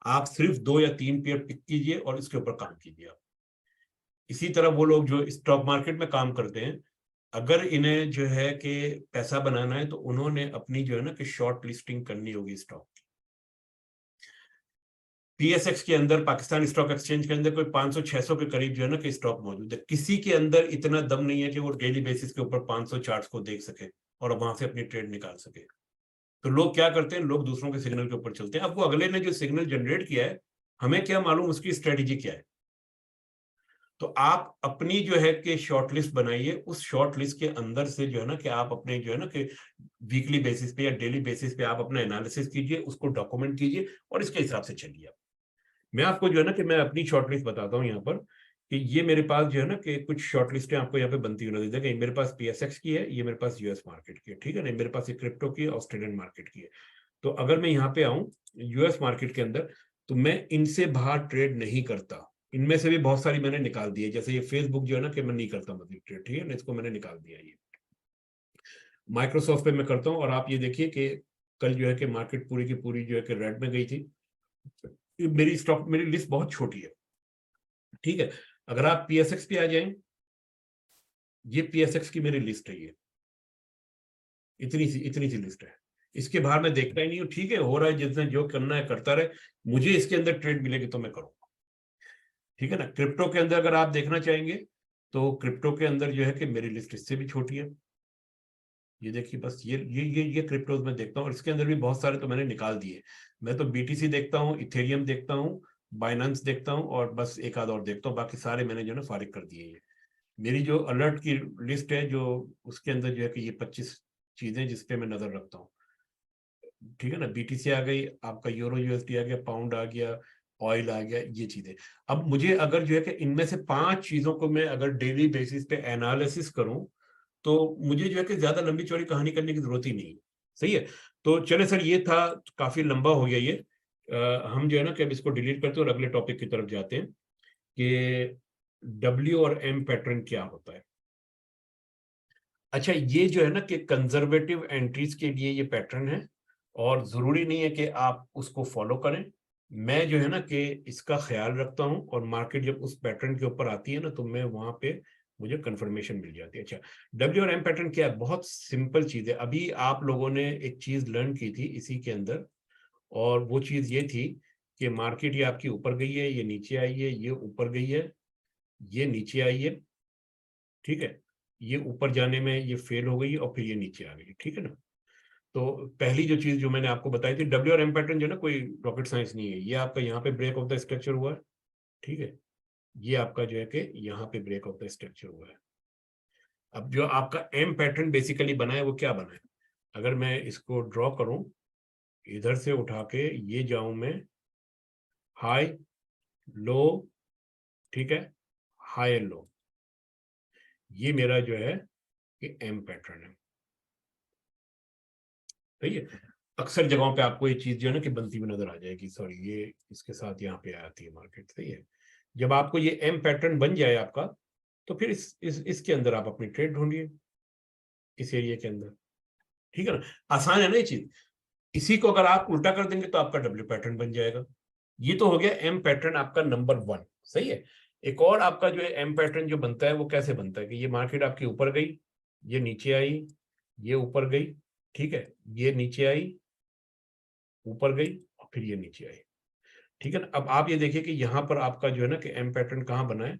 आप सिर्फ 2 या 3 पेयर पिक कीजिए और इसके ऊपर काम कीजिए आप। इसी तरह वो लोग जो स्टॉक मार्केट में काम करते हैं, अगर इन्हें जो है कि पैसा बनाना है तो उन्होंने अपनी जो है ना कि शॉर्ट लिस्टिंग करनी होगी स्टॉक। PSX के अंदर, पाकिस्तान स्टॉक एक्सचेंज के अंदर कोई 500-600 के करीब जो है ना कि स्टॉक मौजूद है। किसी के अंदर इतना दम नहीं है कि वो डेली बेसिस के ऊपर 500 चार्ट्स को देख सके और वहां से अपनी ट्रेड निकाल सके। तो लोग क्या करते हैं, लोग दूसरों के सिग्नल के ऊपर चलते हैं। अब वो अगले ने जो सिग्नल जनरेट किया है, हमें क्या मालूम उसकी स्ट्रेटेजी क्या है। तो आप अपनी जो है कि शॉर्ट लिस्ट बनाइए, उस शॉर्ट लिस्ट के अंदर से जो है ना कि आप अपने जो है ना कि वीकली बेसिस पे या डेली बेसिस पे आप अपना एनालिसिस कीजिए, उसको डॉक्यूमेंट कीजिए और इसके हिसाब से चलिए। मैं आपको जो है ना कि मैं अपनी शॉर्ट लिस्ट बताता हूँ यहाँ पर कि ये मेरे पास जो है ना कि कुछ शॉर्ट लिस्टें आपको यहाँ पे बनती हुई नजर देखें। मेरे पास PSX की है, ये मेरे पास US मार्केट की है, ठीक है ना, मेरे पास ये क्रिप्टो की है, ऑस्ट्रेलियन मार्केट की है। तो अगर मैं यहाँ पे आऊँ US मार्केट के अंदर, तो मैं इनसे बाहर ट्रेड नहीं करता। इनमें से भी बहुत सारी मैंने निकाल दी है, जैसे ये फेसबुक जो है ना कि मैं नहीं करता मतलब ट्रेड, ठीक है ना, इसको मैंने निकाल दिया। ये माइक्रोसॉफ्ट पे मैं करता हूँ, और आप ये देखिए कि कल जो है कि मार्केट पूरी की पूरी जो है कि रेड में गई थी। मेरी लिस्ट बहुत छोटी है, ठीक है। अगर आप PSX पे आ जाएं, ये PSX की मेरी लिस्ट है, ये इतनी सी लिस्ट है। इसके बाहर मैं देखता ही नहीं हूँ, ठीक है, हो रहा है, जिसने जो करना है करता रहे, मुझे इसके अंदर ट्रेड मिलेगी तो मैं करूंगा, ठीक है ना। क्रिप्टो के अंदर अगर आप देखना चाहेंगे तो क्रिप्टो के अंदर जो है कि मेरी लिस्ट इससे भी छोटी है। ये देखिए, बस ये क्रिप्टोज में देखता हूँ, और इसके अंदर भी बहुत सारे तो मैंने निकाल दिए। मैं तो BTC देखता हूँ, इथेरियम देखता हूँ, बाइनेंस देखता हूँ, और बस एक आध और देखता हूँ, बाकी सारे मैंने जो है ना फारिग कर दिए। ये मेरी जो अलर्ट की लिस्ट है, जो उसके अंदर जो है कि ये 25 चीजें जिसपे मैं नजर रखता हूँ, ठीक है ना। BTC आ गई, आपका यूरो USD आ गया, पाउंड आ गया, ऑयल आ गया, ये चीजें। अब मुझे अगर जो है कि इनमें से 5 चीजों को मैं अगर डेली बेसिस पे एनालिसिस करूं, तो मुझे जो है कि ज्यादा लंबी चौड़ी कहानी करने की जरूरत ही नहीं है, सही है। तो चले सर, ये था, काफी लंबा हो गया ये। हम जो है ना कि अब इसको डिलीट करते हैं और अगले टॉपिक की तरफ जाते हैं कि W और M पैटर्न क्या होता है। अच्छा, ये जो है ना कि कंजर्वेटिव एंट्रीज के लिए ये पैटर्न है, और जरूरी नहीं है कि आप उसको फॉलो करें। मैं जो है ना कि इसका ख्याल रखता हूं, और मार्केट जब उस पैटर्न के ऊपर आती है ना, तो मैं वहां पे मुझे कंफर्मेशन मिल जाती है। अच्छा, W और M पैटर्न क्या है? बहुत सिंपल चीज है। अभी आप लोगों ने एक चीज लर्न की थी इसी के अंदर, और वो चीज ये थी कि मार्केट ये आपकी ऊपर गई है, ये नीचे आई है, ये ऊपर गई है, ये नीचे आई है, ठीक है, ये ऊपर जाने में ये फेल हो गई, और फिर ये नीचे आ गई, ठीक है ना। तो पहली जो चीज जो मैंने आपको बताई थी, W और M पैटर्न जो है ना, कोई रॉकेट साइंस नहीं है। ये आपका यहाँ पे ब्रेक ऑफ द स्ट्रक्चर हुआ है, ठीक है, ये आपका जो है कि यहाँ पे ब्रेक ऑफ द स्ट्रक्चर हुआ है। अब जो आपका M पैटर्न बेसिकली बना है, वो क्या बना है? अगर मैं इसको ड्रॉ करूं, इधर से उठा के ये जाऊं मैं, हाई लो, ठीक है, हाई लो, ये मेरा जो है कि M पैटर्न है, सही है। अक्सर जगहों पे आपको ये चीज जो है ना कि बनती हुई नजर आ जाएगी। सॉरी, ये इसके साथ यहाँ पे आती है मार्केट, सही है। जब आपको ये M पैटर्न बन जाए आपका, तो फिर इसके अंदर आप अपनी ट्रेड ढूंढिए, इस एरिया के अंदर, ठीक है ना। आसान है ना ये चीज। इसी को अगर आप उल्टा कर देंगे तो आपका W पैटर्न बन जाएगा। ये तो हो गया M पैटर्न आपका नंबर 1, सही है। एक और आपका जो है M पैटर्न जो बनता है, वो कैसे बनता है कि ये मार्केट आपकी ऊपर गई, ये नीचे आई, ये ऊपर गई, ठीक है, ये नीचे आई, ऊपर गई, और फिर ये नीचे आई, ठीक है ना। अब आप ये देखिए कि यहाँ पर आपका जो है ना कि M पैटर्न कहाँ बना है,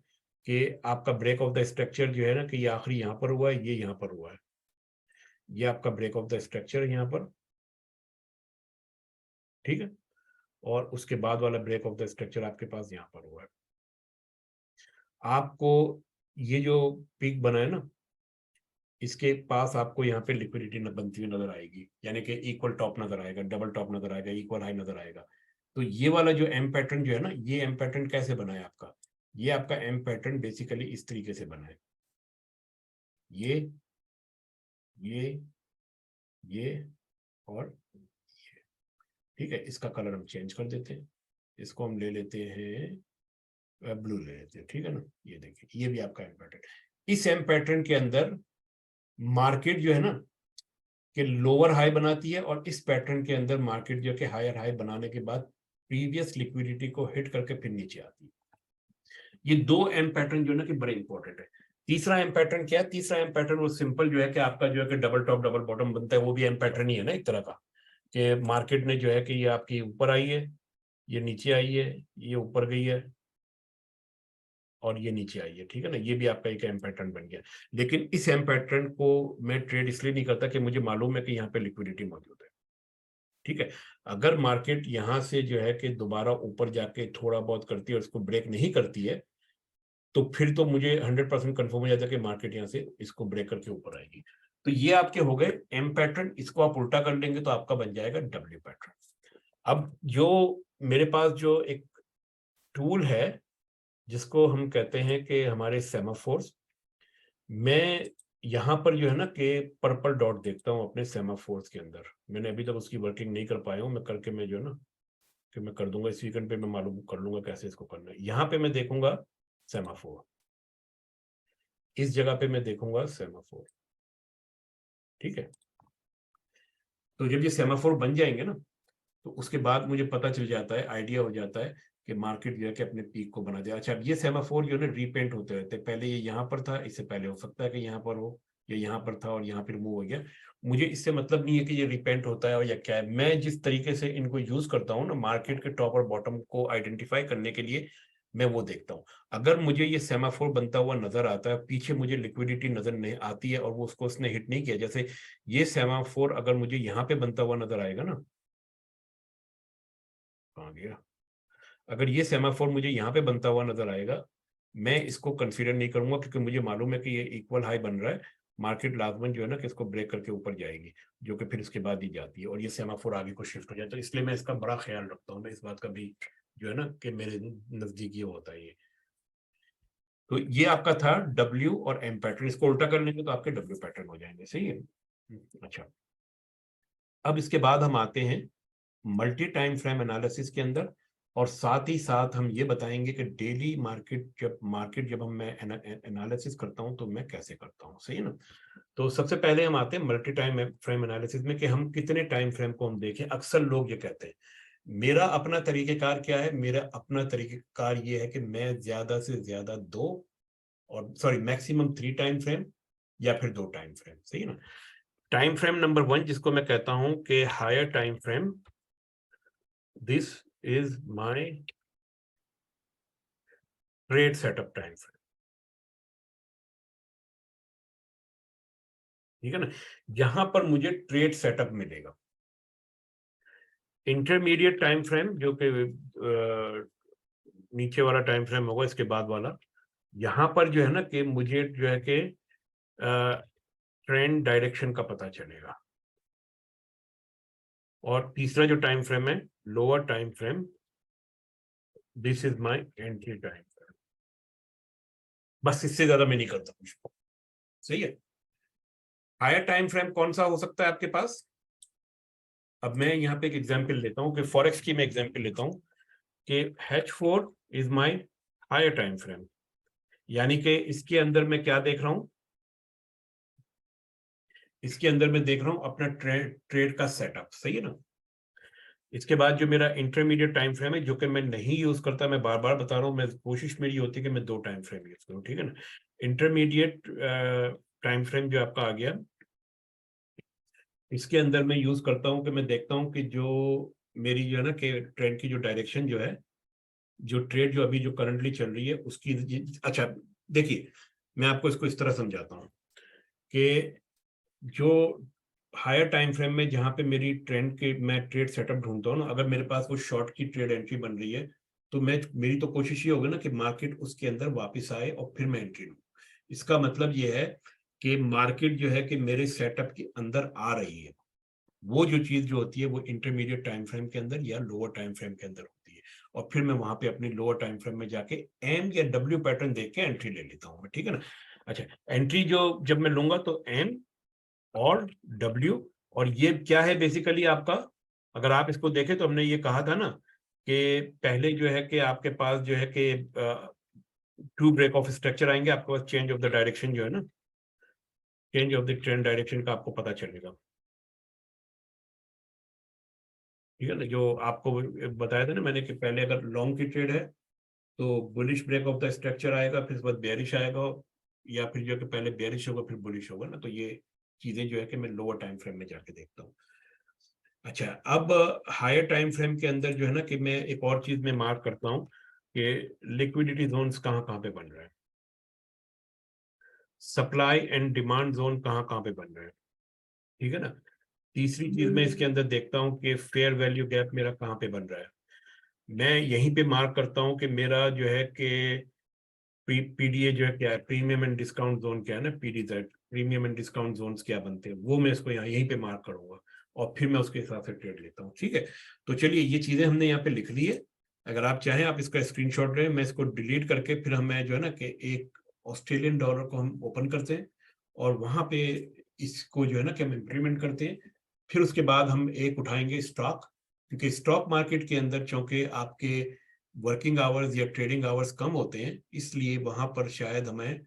कि आपका ब्रेक ऑफ द स्ट्रक्चर जो है ना कि ये आखिरी यहाँ पर हुआ है, ये यहाँ पर हुआ है, ये आपका ब्रेक ऑफ द स्ट्रक्चर है यहाँ पर, ठीक है, और उसके बाद वाला ब्रेक ऑफ द स्ट्रक्चर आपके पास यहाँ पर हुआ है। आपको ये जो पीक बना है ना, इसके पास आपको यहाँ पे लिक्विडिटी बनती हुई नजर आएगी, यानी कि इक्वल टॉप नजर आएगा, डबल टॉप नजर आएगा, इक्वल हाई नजर आएगा। तो ये वाला जो M पैटर्न जो है ना, ये M पैटर्न कैसे बना है आपका? ये आपका M पैटर्न बेसिकली इस तरीके से बना है, ये ये ये और ये, ठीक है। इसका कलर हम चेंज कर देते हैं, इसको हम ले लेते हैं ब्लू ले लेते हैं, ठीक है ना। ये देखिए, ये भी आपका M पैटर्न। इस M पैटर्न के अंदर मार्केट जो है ना कि लोअर हाई बनाती है, और इस पैटर्न के अंदर मार्केट जो कि हायर हाई बनाने के बाद प्रीवियस लिक्विडिटी को हिट करके फिर नीचे आती है। ये 2 M पैटर्न जो है ना कि बड़े इंपॉर्टेंट है। तीसरा M पैटर्न क्या है? तीसरा M पैटर्न वो सिंपल जो है कि आपका जो है कि डबल टॉप डबल बॉटम बनता है, वो भी M पैटर्न ही है ना एक तरह का, कि मार्केट ने जो है कि ये आपकी ऊपर आई है, ये नीचे आई है, ये ऊपर गई है, और ये नीचे आई है, ठीक है ना। ये भी आपका एक M पैटर्न बन गया। लेकिन इस M पैटर्न को मैं ट्रेड इसलिए नहीं करता कि मुझे मालूम है कि यहाँ पे लिक्विडिटी मौजूद है, ठीक है। अगर मार्केट यहाँ से जो है कि दोबारा ऊपर जाके थोड़ा बहुत करती है और उसको ब्रेक नहीं करती है, तो फिर तो मुझे 100% कंफर्म हो जाता है कि मार्केट यहाँ से इसको ब्रेक करके ऊपर आएगी। तो ये आपके हो गए M पैटर्न। इसको आप उल्टा कर लेंगे तो आपका बन जाएगा W पैटर्न। अब जो मेरे पास जो एक टूल है जिसको हम कहते हैं कि हमारे सेमाफोर्स। मैं यहाँ पर जो है ना कि पर्पल डॉट देखता हूँ अपने सेमाफोर्स के अंदर। मैंने अभी तक उसकी वर्किंग नहीं कर पाया हूँ, मैं करके मैं जो है ना कि मैं कर दूंगा इस वीकेंड पे, मैं मालूम कर लूंगा कैसे इसको करना है। यहाँ पे मैं देखूंगा सेमाफोर, इस जगह पे मैं देखूंगा सेमाफोर, ठीक है। तो जब ये सेमाफोर बन जाएंगे ना, तो उसके बाद मुझे पता चल जाता है, आइडिया हो जाता है कि मार्केट जो है कि अपने पीक को बना दिया। अच्छा, अब ये सेमाफोर जो है ना रीपेंट होते रहते हैं। पहले ये यहाँ पर था, इससे पहले हो सकता है कि यहाँ पर हो, या यहाँ पर था और यहाँ फिर मूव हो गया। मुझे इससे मतलब नहीं है कि ये रिपेंट होता है या क्या है। मैं जिस तरीके से इनको यूज करता हूँ ना मार्केट के टॉप और बॉटम को आइडेंटिफाई करने के लिए, मैं वो देखता हूँ। अगर मुझे ये सेमाफोर बनता हुआ नजर आता है, पीछे मुझे लिक्विडिटी नजर नहीं आती है और वो उसको उसने हिट नहीं किया, जैसे ये सेमाफोर अगर मुझे यहाँ पे बनता हुआ नजर आएगा ना, कहाँ गया, अगर ये सेमाफोर मुझे यहाँ पे बनता हुआ नजर आएगा, मैं इसको कंसीडर नहीं करूंगा, क्योंकि मुझे मालूम है कि ये इक्वल हाई बन रहा है। मार्केट लाजमन जो है ना कि इसको ब्रेक करके ऊपर जाएगी, जो कि फिर इसके बाद ही जाती है और ये सेमाफोर आगे को शिफ्ट हो जाए। तो इसलिए मैं इसका बड़ा ख्याल रखता हूँ, मैं इस बात का भी जो है ना कि मेरे नजदीक ये होता है ये। तो ये आपका था डब्ल्यू और एम पैटर्न, इसको उल्टा कर लेंगे तो आपके डब्ल्यू पैटर्न हो जाएंगे, सही है। अच्छा, अब इसके बाद हम आते हैं मल्टी टाइम फ्रेम एनालिसिस के अंदर, और साथ ही साथ हम ये बताएंगे कि डेली मार्केट जब हम मैं एनालिसिस करता हूं तो मैं कैसे करता हूं, सही है ना। तो सबसे पहले हम आते हैं मल्टी टाइम फ्रेम एनालिसिस में कि हम कितने टाइम फ्रेम को हम देखें। अक्सर लोग ये कहते हैं, मेरा अपना तरीकेकार क्या है, मेरा अपना तरीकेकार ये है कि मैं ज्यादा से ज्यादा 2 और सॉरी मैक्सिमम 3 टाइम फ्रेम या फिर 2 टाइम फ्रेम, सही है ना। टाइम फ्रेम नंबर 1 जिसको मैं कहता हूं कि higher time frame, this is my trade setup time frame, ठीक है ना, जहां पर मुझे ट्रेड सेटअप मिलेगा। इंटरमीडिएट टाइम फ्रेम जो कि नीचे वाला टाइम फ्रेम होगा, इसके बाद वाला, यहां पर जो है ना कि मुझे जो है कि ट्रेंड डायरेक्शन का पता चलेगा। और तीसरा जो टाइम फ्रेम है lower time frame, this is my entry time frame. बस इससे ज्यादा मैं नहीं करता कुछ, सही है। हायर टाइम फ्रेम कौन सा हो सकता है आपके पास। अब मैं यहाँ पे एक एग्जांपल लेता हूँ कि फॉरेक्स की मैं एग्जांपल लेता हूँ कि H4 is my higher time frame, यानी कि इसके अंदर मैं क्या देख रहा हूँ, इसके अंदर मैं देख रहा हूँ अपना ट्रेड का सेटअप, सही है ना। इसके बाद जो मेरा इंटरमीडिएट टाइम फ्रेम है, जो कि मैं नहीं यूज करता, मैं बार बार बता रहा हूँ, मैं कोशिश मेरी होती है कि मैं 2 टाइम फ्रेम यूज करूँ, ठीक है ना। इंटरमीडिएट टाइम फ्रेम जो आपका आ गया, इसके अंदर मैं यूज करता हूँ कि मैं देखता हूँ कि जो मेरी जो है ना कि ट्रेंड की जो डायरेक्शन जो है, जो ट्रेड जो अभी जो करंटली चल रही है उसकी। अच्छा देखिए, मैं आपको इसको इस तरह समझाता हूँ कि जो हायर टाइम फ्रेम में जहां पे मेरी ट्रेंड के मैं ट्रेड सेटअप ढूंढता हूँ ना, अगर मेरे पास वो शॉर्ट की ट्रेड एंट्री बन रही है, तो मैं मेरी तो कोशिश ये होगी ना कि मार्केट उसके अंदर वापस आए और फिर मैं एंट्री लूँ। इसका मतलब ये है कि मार्केट जो है कि मेरे सेटअप के अंदर आ रही है, वो जो चीज जो होती है वो इंटरमीडिएट टाइम फ्रेम के अंदर या लोअर टाइम फ्रेम के अंदर होती है, और फिर मैं वहां पे अपनी लोअर टाइम फ्रेम में जाके एम या डब्ल्यू पैटर्न देख के एंट्री ले लेता हूँ, ठीक है ना। अच्छा, एंट्री जो जब मैं लूंगा तो एम और डब्ल्यू, और ये क्या है बेसिकली आपका, अगर आप इसको देखें तो हमने ये कहा था ना कि पहले जो है कि आपके पास जो है कि 2 ब्रेक ऑफ स्ट्रक्चर आएंगे, आपके पास चेंज ऑफ द डायरेक्शन जो है ना, change of the trend direction का आपको पता चलेगा, ठीक है ना। जो आपको बताया था ना मैंने कि पहले अगर लॉन्ग की ट्रेड है तो bullish break of the structure आएगा, फिर बाद बेरिश आएगा, या फिर जो कि पहले बेरिश होगा फिर बुलिश होगा ना। तो ये चीजें जो है कि मैं लोअर टाइम फ्रेम में जाके देखता हूँ। अच्छा, अब हायर टाइम फ्रेम के अंदर जो है ना कि मैं एक और चीज में मार्क करता हूँ कि लिक्विडिटी जोन्स कहाँ कहाँ पे बन रहे हैं, सप्लाई एंड डिमांड जोन कहाँ कहाँ पे बन रहे हैं, ठीक है ना। तीसरी चीज मैं इसके अंदर देखता हूँ कि फेयर वैल्यू गैप मेरा कहाँ पे बन रहा है। मैं यहीं पे मार्क करता हूँ कि मेरा जो है कि पीडीए जो है क्या है, प्रीमियम एंड डिस्काउंट जोन क्या है ना, पीडीजेड, प्रीमियम एंड डिस्काउंट जोन्स क्या बनते हैं, वो मैं इसको यहाँ यहीं पे मार्क करूंगा और फिर मैं उसके हिसाब से ट्रेड लेता हूँ, ठीक है। तो चलिए ये चीजें हमने यहाँ पे लिख ली है। अगर आप चाहें आप इसका स्क्रीनशॉट लें, मैं इसको डिलीट करके फिर हमें जो है ना कि एक ऑस्ट्रेलियन डॉलर को हम ओपन करते हैं और वहां पे इसको जो है ना कि हम इंप्लीमेंट करते हैं। फिर उसके बाद हम एक उठाएंगे स्टॉक, क्योंकि स्टॉक मार्केट के अंदर चूंकि आपके वर्किंग आवर्स या ट्रेडिंग आवर्स कम होते हैं, इसलिए वहां पर शायद हमें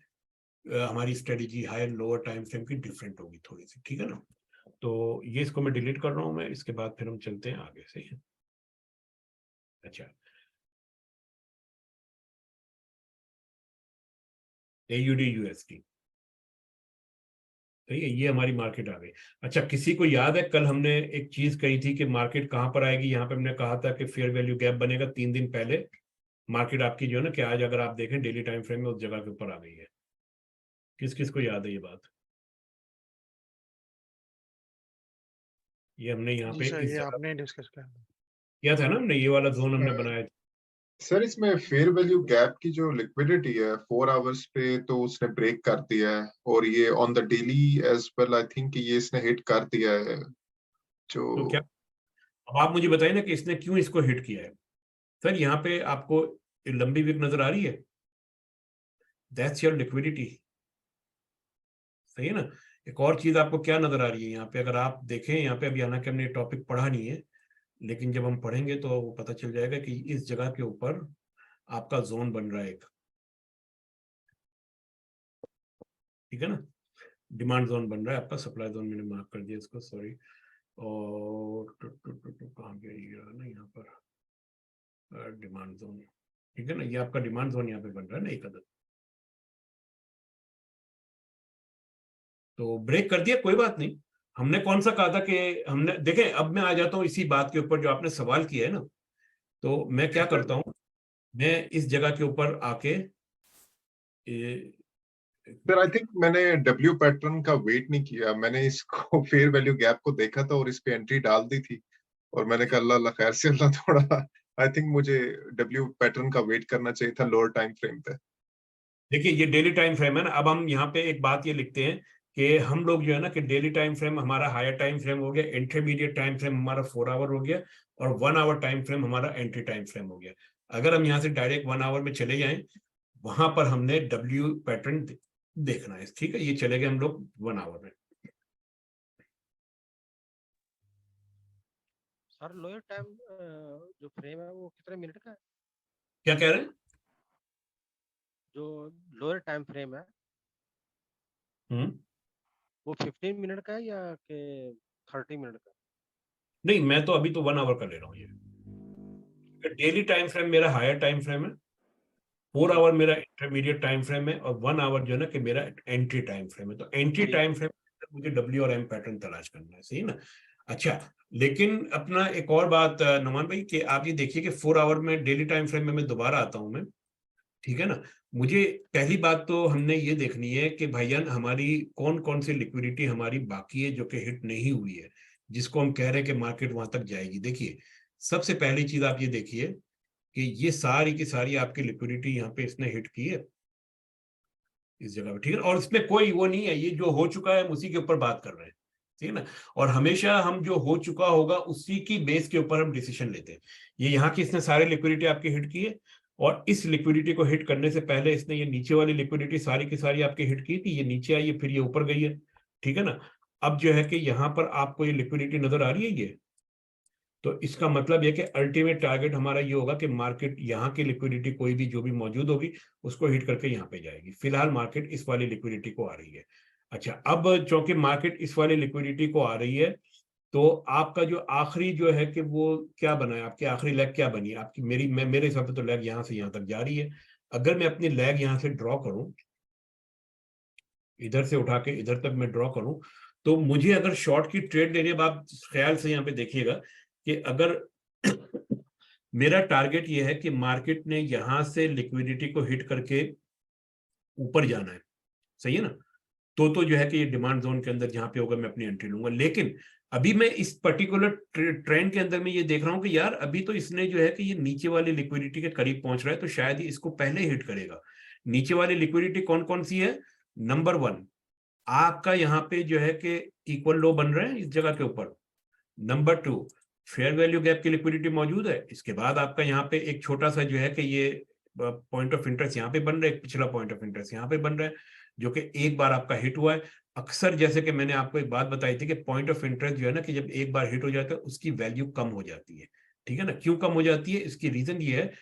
हमारी strategy higher lower time frame की डिफरेंट होगी थोड़ी सी, ठीक है ना। तो ये इसको मैं डिलीट कर रहा हूं मैं, इसके बाद फिर हम चलते हैं आगे से। अच्छा, AUD USD, सही है, ये हमारी मार्केट आ गई। अच्छा, किसी को याद है कल हमने एक चीज कही थी कि मार्केट कहां पर आएगी? यहाँ पे हमने कहा था कि फेयर वैल्यू गैप बनेगा 3 दिन पहले। मार्केट आपकी जो है ना कि आज अगर आप देखें डेली टाइम फ्रेम में उस जगह के ऊपर आ गई है। किस किस को याद है ये बात? ये हमने यहाँ जी पे सर, इस ये जगह आपने डिस्कस किया था ना, हमने ये वाला जोन हमने बनाया था। सर इसमें फेयर वैल्यू गैप की जो लिक्विडिटी है 4 आवर्स पे तो उसने ब्रेक कर दिया है, और ये on the daily as well I think ये इसने हिट कर दिया है जो। तो क्या, अब आप मुझे बताइए ना कि इसने क्यों इसको हिट किया है। सर यहाँ पे आपको लंबी विक नजर आ रही है, दैट्स योर लिक्विडिटी, सही है ना। एक और चीज आपको क्या नजर आ रही है यहाँ पे, अगर आप देखें यहाँ पे, अभी हालांकि हमने टॉपिक पढ़ा नहीं है, लेकिन जब हम पढ़ेंगे तो वो पता चल जाएगा कि इस जगह के ऊपर आपका जोन बन रहा है एक, ठीक है ना, डिमांड जोन बन रहा है आपका, सप्लाई जोन मैंने मार्क कर दिया इसको, सॉरी। और कहाँ गया ये ना, यहाँ पर डिमांड जोन, ठीक है ना, ये आपका डिमांड जोन यहाँ पे बन रहा है ना एक अदद, तो ब्रेक कर दिया, कोई बात नहीं। हमने कौन सा कहा था कि हमने, देखें अब मैं आ जाता हूँ इसी बात के ऊपर जो आपने सवाल किया है ना, तो मैं क्या करता हूँ, मैं इस जगह के ऊपर आके सर आई थिंक मैंने डब्ल्यू पैटर्न का वेट नहीं किया, मैंने इसको फेयर वैल्यू गैप को देखा था और इस पे एंट्री डाल दी थी, और मैंने कहा अल्लाह अल्लाह खैर से अल्लाह, थोड़ा आई थिंक मुझे डब्ल्यू पैटर्न का वेट करना चाहिए था लोअर टाइम फ्रेम पे। देखिए ये डेली टाइम फ्रेम है ना। अब हम यहाँ पे एक बात ये लिखते हैं कि हम लोग जो है ना कि डेली टाइम फ्रेम हमारा हायर टाइम फ्रेम हो गया, इंटरमीडिएट टाइम फ्रेम हमारा 4 आवर हो गया, और 1 आवर टाइम फ्रेम हमारा एंट्री टाइम फ्रेम हो गया। अगर हम यहाँ से डायरेक्ट 1 आवर में चले जाएं, वहां पर हमने डब्ल्यू पैटर्न देखना है, ठीक है, ये चले गए हम लोग 1 आवर में। सर लोअर टाइम जो फ्रेम है वो कितने मिनट का है? क्या कह रहे हैं? जो लोअर टाइम फ्रेम है हम्म, वो 15 मिनट का है या कि 30 मिनट का? नहीं, मैं तो अभी तो 1 आवर का ले रहा हूँ। ये डेली टाइम फ्रेम मेरा हायर टाइम फ्रेम है, 4 आवर मेरा इंटरमीडिएट टाइम फ्रेम है, और 1 आवर जो है ना कि मेरा एंट्री टाइम फ्रेम है। तो एंट्री टाइम फ्रेम मुझे डब्ल्यू और एम पैटर्न तलाश करना है, सही ना। अच्छा, लेकिन अपना एक और बात नमान भाई, कि आप ये देखिए कि 4 आवर में डेली टाइम फ्रेम में मैं दोबारा आता हूं मैं, ठीक है ना। मुझे पहली बात तो हमने ये देखनी है कि भाईजान हमारी कौन कौन सी लिक्विडिटी हमारी बाकी है जो कि हिट नहीं हुई है, जिसको हम कह रहे हैं कि मार्केट वहां तक जाएगी। देखिए सबसे पहली चीज आप ये देखिए कि ये सारी की सारी आपकी लिक्विडिटी यहाँ पे इसने हिट की है इस जगह पे, ठीक है, और इसमें कोई वो नहीं है, ये जो हो चुका है हम उसी के ऊपर बात कर रहे हैं, ठीक है ना। और हमेशा हम जो हो चुका होगा उसी की बेस के ऊपर हम डिसीजन लेते हैं। ये यहाँ की इसने सारी लिक्विडिटी आपकी हिट की है, और इस लिक्विडिटी को हिट करने से पहले इसने ये नीचे वाली लिक्विडिटी सारी की सारी आपकी हिट की थी, ये नीचे आई है फिर ये ऊपर गई है, ठीक है ना। अब जो है कि यहाँ पर आपको ये लिक्विडिटी नजर आ रही है ये, तो इसका मतलब यह कि अल्टीमेट टारगेट हमारा ये होगा कि मार्केट यहाँ की लिक्विडिटी कोई भी जो भी मौजूद होगी उसको हिट करके यहाँ पे जाएगी। फिलहाल मार्केट इस वाली लिक्विडिटी को आ रही है। अच्छा, अब चूंकि मार्केट इस वाली लिक्विडिटी को आ रही है, तो आपका जो आखिरी जो है कि वो क्या बना है, आपकी आखिरी लेग क्या बनी है आपकी, मेरे हिसाब से तो लेग यहाँ से यहाँ तक जा रही है। अगर मैं अपनी लेग यहाँ से ड्रॉ करूं, इधर से उठा के इधर तक मैं ड्रॉ करूं, तो मुझे अगर शॉर्ट की ट्रेड लेनी है, आप ख्याल से यहाँ पे देखिएगा कि अगर मेरा टारगेट ये है कि मार्केट ने यहां से लिक्विडिटी को हिट करके ऊपर जाना है, सही है ना, तो जो है कि ये डिमांड जोन के अंदर जहां पे होगा मैं अपनी एंट्री लूंगा। लेकिन अभी मैं इस पर्टिकुलर ट्रेंड के अंदर में ये देख रहा हूं कि यार अभी तो इसने जो है कि ये नीचे वाली लिक्विडिटी के करीब पहुंच रहा है, तो शायद ही इसको पहले हिट करेगा। नीचे वाली लिक्विडिटी कौन कौन सी है? नंबर 1 आपका यहाँ पे जो है कि इक्वल लो बन रहे हैं इस जगह के ऊपर। नंबर 2 फेयर वैल्यू गैप की लिक्विडिटी मौजूद है। इसके बाद आपका यहाँ पे एक छोटा सा जो है कि ये पॉइंट ऑफ इंटरेस्ट यहाँ पे बन रहा है, पिछला पॉइंट ऑफ इंटरेस्ट यहाँ पे बन रहा है, जो कि एक बार आपका हिट हुआ है। अक्सर जैसे कि मैंने आपको एक बात बताई थी कि पॉइंट ऑफ इंटरेस्ट जो है ना, कि जब एक बार हिट हो जाता है उसकी वैल्यू कम हो जाती है, ठीक है ना। क्यों कम हो जाती है? इसकी रीजन ये है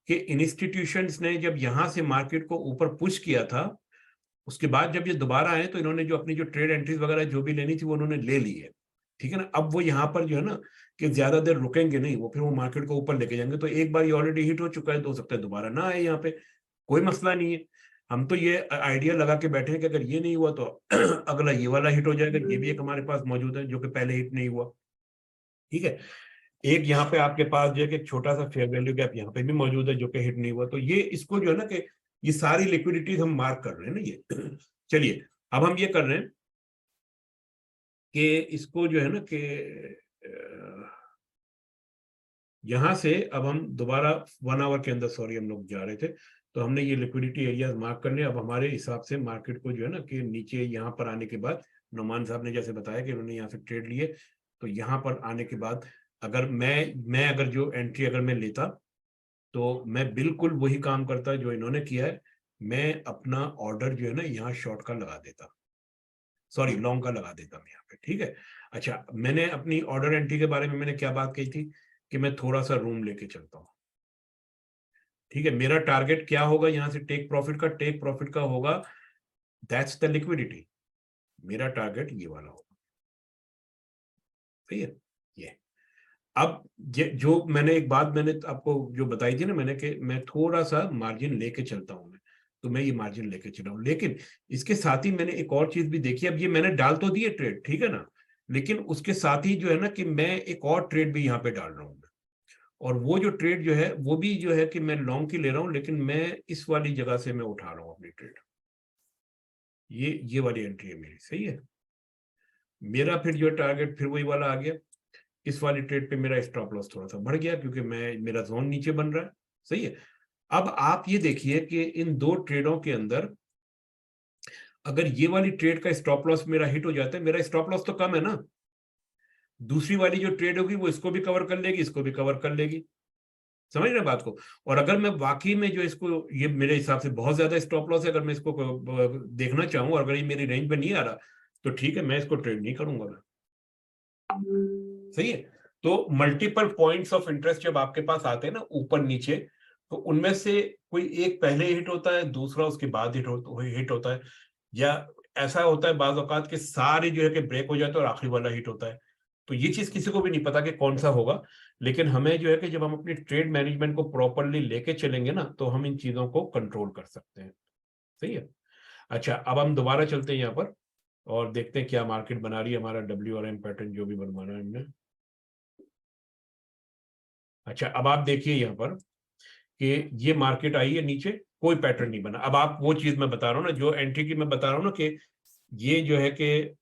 कि इंस्टीट्यूशंस ने जब यहां से मार्केट को ऊपर पुश किया था, उसके बाद जब ये दोबारा आए तो इन्होंने जो अपनी जो ट्रेड एंट्रीज वगैरह जो भी लेनी थी वो उन्होंने ले ली है, ठीक है ना। अब वो यहाँ पर जो है ना कि ज्यादा देर रुकेंगे नहीं, वो फिर वो मार्केट को ऊपर लेके जाएंगे। तो एक बार ये ऑलरेडी हिट हो चुका है, तो हो सकता है दोबारा ना आए यहाँ पे, कोई मसला नहीं है। हम तो ये आइडिया लगा के बैठे हैं कि अगर ये नहीं हुआ तो अगला ये वाला हिट हो जाएगा। ये भी एक हमारे पास मौजूद है जो कि पहले हिट नहीं हुआ, ठीक है। एक यहाँ पे आपके पास जो है कि छोटा सा फेयर वैल्यू गैप यहाँ पे भी मौजूद है जो कि हिट नहीं हुआ। तो ये इसको जो है ना कि ये सारी लिक्विडिटीज हम मार्क कर रहे हैं ना ये। चलिए अब हम ये कर रहे हैं कि इसको जो है ना कि यहां से अब हम दोबारा 1 आवर के अंदर, सॉरी, हम लोग जा रहे थे, तो हमने ये लिक्विडिटी एरियाज मार्क कर लिया। अब हमारे हिसाब से मार्केट को जो है ना कि नीचे यहाँ पर आने के बाद, नोमान साहब ने जैसे बताया कि उन्होंने यहाँ से ट्रेड लिए, तो यहाँ पर आने के बाद अगर मैं अगर जो एंट्री अगर मैं लेता तो मैं बिल्कुल वही काम करता जो इन्होंने किया है। मैं अपना ऑर्डर जो है ना यहाँ शॉर्ट का लगा देता, सॉरी लॉन्ग का लगा देता मैं यहाँ पे, ठीक है। अच्छा, मैंने अपनी ऑर्डर एंट्री के बारे में मैंने क्या बात कही थी कि मैं थोड़ा सा रूम लेके चलता हूँ, ठीक है। मेरा टारगेट क्या होगा यहाँ से टेक प्रॉफिट का होगा, दैट्स द लिक्विडिटी। मेरा टारगेट ये वाला होगा, सही है। ये अब जो मैंने एक बात मैंने आपको जो बताई थी ना मैंने, कि मैं थोड़ा सा मार्जिन लेके चलता हूं मैं, तो मैं ये मार्जिन लेके चला हूं। लेकिन इसके साथ ही मैंने एक और चीज भी देखी। अब ये मैंने डाल तो दिए ट्रेड, ठीक है ना, लेकिन उसके साथ ही जो है ना कि मैं एक और ट्रेड भी यहाँ पे डाल रहा हूँ। और वो जो ट्रेड जो है वो भी जो है कि मैं लॉन्ग की ले रहा हूँ, लेकिन मैं इस वाली जगह से मैं उठा रहा हूँ अपनी ट्रेड। ये वाली एंट्री है मेरी, सही है। मेरा फिर जो टारगेट फिर वही वाला आ गया। इस वाली ट्रेड पे मेरा स्टॉप लॉस थोड़ा सा बढ़ गया क्योंकि मेरा जोन नीचे बन रहा है, सही है। अब आप ये देखिए कि इन दो ट्रेडों के अंदर अगर ये वाली ट्रेड का स्टॉप लॉस मेरा हिट हो जाता है, मेरा स्टॉप लॉस तो कम है ना, दूसरी वाली जो ट्रेड होगी वो इसको भी कवर कर लेगी, इसको भी कवर कर लेगी, समझ रहे बात को। और अगर मैं वाकई में जो इसको, ये मेरे हिसाब से बहुत ज्यादा स्टॉप लॉस है, अगर मैं इसको देखना चाहूँ और अगर ये मेरी रेंज पे नहीं आ रहा तो ठीक है, मैं इसको ट्रेड नहीं करूंगा मैं, सही है। तो मल्टीपल पॉइंट्स ऑफ इंटरेस्ट जब आपके पास आते हैं ना ऊपर नीचे, तो उनमें से कोई एक पहले हिट होता है, दूसरा उसके बाद हिट होता है, या ऐसा होता है बाज औकात के सारे जो है कि ब्रेक हो जाते हैं और आखिरी वाला हिट होता है। तो ये चीज किसी को भी नहीं पता कि कौन सा होगा, लेकिन हमें जो है कि जब हम अपनी ट्रेड मैनेजमेंट को प्रॉपरली लेके चलेंगे ना तो हम इन चीजों को कंट्रोल कर सकते हैं, सही है। अच्छा, अब हम दोबारा चलते हैं यहाँ पर और देखते हैं क्या मार्केट बना रही है, हमारा WRM पैटर्न जो भी बनवाना है हमने। अच्छा, अब आप देखिए यहाँ पर कि ये मार्केट आई है नीचे, कोई पैटर्न नहीं बना। अब आप वो चीज मैं बता रहा हूँ ना, जो एंट्री की मैं बता रहा हूँ ना, कि ये जो है कि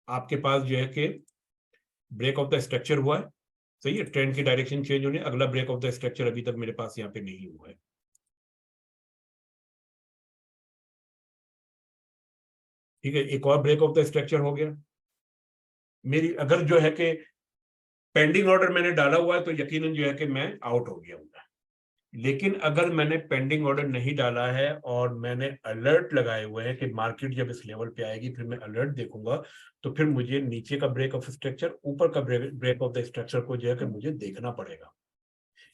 आपके पास जो है कि ब्रेक ऑफ द स्ट्रक्चर हुआ है, सही है, ट्रेंड की डायरेक्शन चेंज होने, अगला ब्रेक ऑफ द स्ट्रक्चर अभी तक मेरे पास यहाँ पे नहीं हुआ है, ठीक है। एक और ब्रेक ऑफ द स्ट्रक्चर हो गया मेरी, अगर जो है कि पेंडिंग ऑर्डर मैंने डाला हुआ है तो यकीनन जो है कि मैं आउट हो गया हूँ। लेकिन अगर मैंने पेंडिंग ऑर्डर नहीं डाला है और मैंने अलर्ट लगाए हुए हैं कि मार्केट जब इस लेवल पे आएगी फिर मैं अलर्ट देखूंगा, तो फिर मुझे नीचे का ब्रेक ऑफ स्ट्रक्चर, ऊपर का ब्रेक ऑफ द स्ट्रक्चर को जो है कि मुझे देखना पड़ेगा,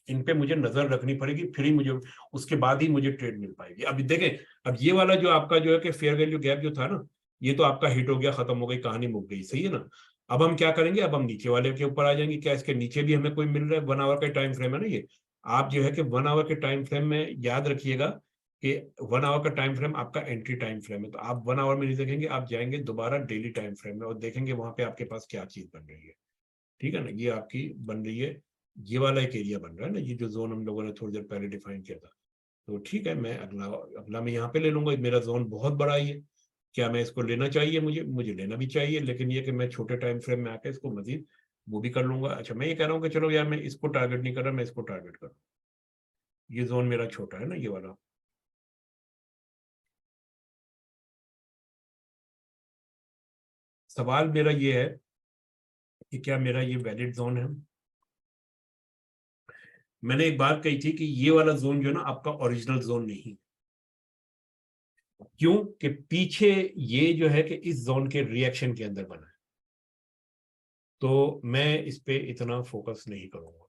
इन पे मुझे नजर रखनी पड़ेगी, फिर ही मुझे उसके बाद ही मुझे ट्रेड मिल पाएगी। अभी देखें, अब ये वाला जो आपका जो है कि फेयर वैल्यू गैप जो था ना, ये तो आपका हिट हो गया, खत्म हो गई, कहानी मुक गई, सही है ना। अब हम क्या करेंगे, अब हम नीचे वाले के ऊपर आ जाएंगे। क्या इसके नीचे भी हमें कोई मिल रहा है? 1 आवर का टाइम फ्रेम है ना ये। आप जो है कि 1 आवर के टाइम फ्रेम में याद रखिएगा कि 1 आवर का टाइम फ्रेम आपका एंट्री टाइम फ्रेम है। तो आप 1 आवर में नहीं देखेंगे, आप जाएंगे दोबारा डेली टाइम फ्रेम में और देखेंगे वहां पे आपके पास क्या चीज बन रही है, ठीक है ना। ये आपकी बन रही है, ये वाला एक एरिया बन रहा है ना, ये जो जोन हम लोगों ने थोड़ी देर पहले डिफाइन किया था। तो ठीक है, मैं अगला मैं यहाँ पे ले लूंगा। मेरा जोन बहुत बड़ा ही है, क्या मैं इसको लेना चाहिए? मुझे लेना भी चाहिए, लेकिन ये कि मैं छोटे टाइम फ्रेम में आके इसको मजीद वो भी कर लूंगा। अच्छा, मैं ये कह रहा हूँ कि चलो यार, मैं इसको टारगेट नहीं कर रहा, मैं इसको टारगेट कर रहा हूँ। ये जोन मेरा छोटा है ना, ये वाला। सवाल मेरा ये है कि क्या मेरा ये वैलिड जोन है? मैंने एक बात कही थी कि ये वाला जोन जो है ना आपका ओरिजिनल जोन नहीं, क्यों कि पीछे ये जो है कि इस जोन के रिएक्शन के अंदर बना है, तो मैं इस पे इतना फोकस नहीं करूंगा।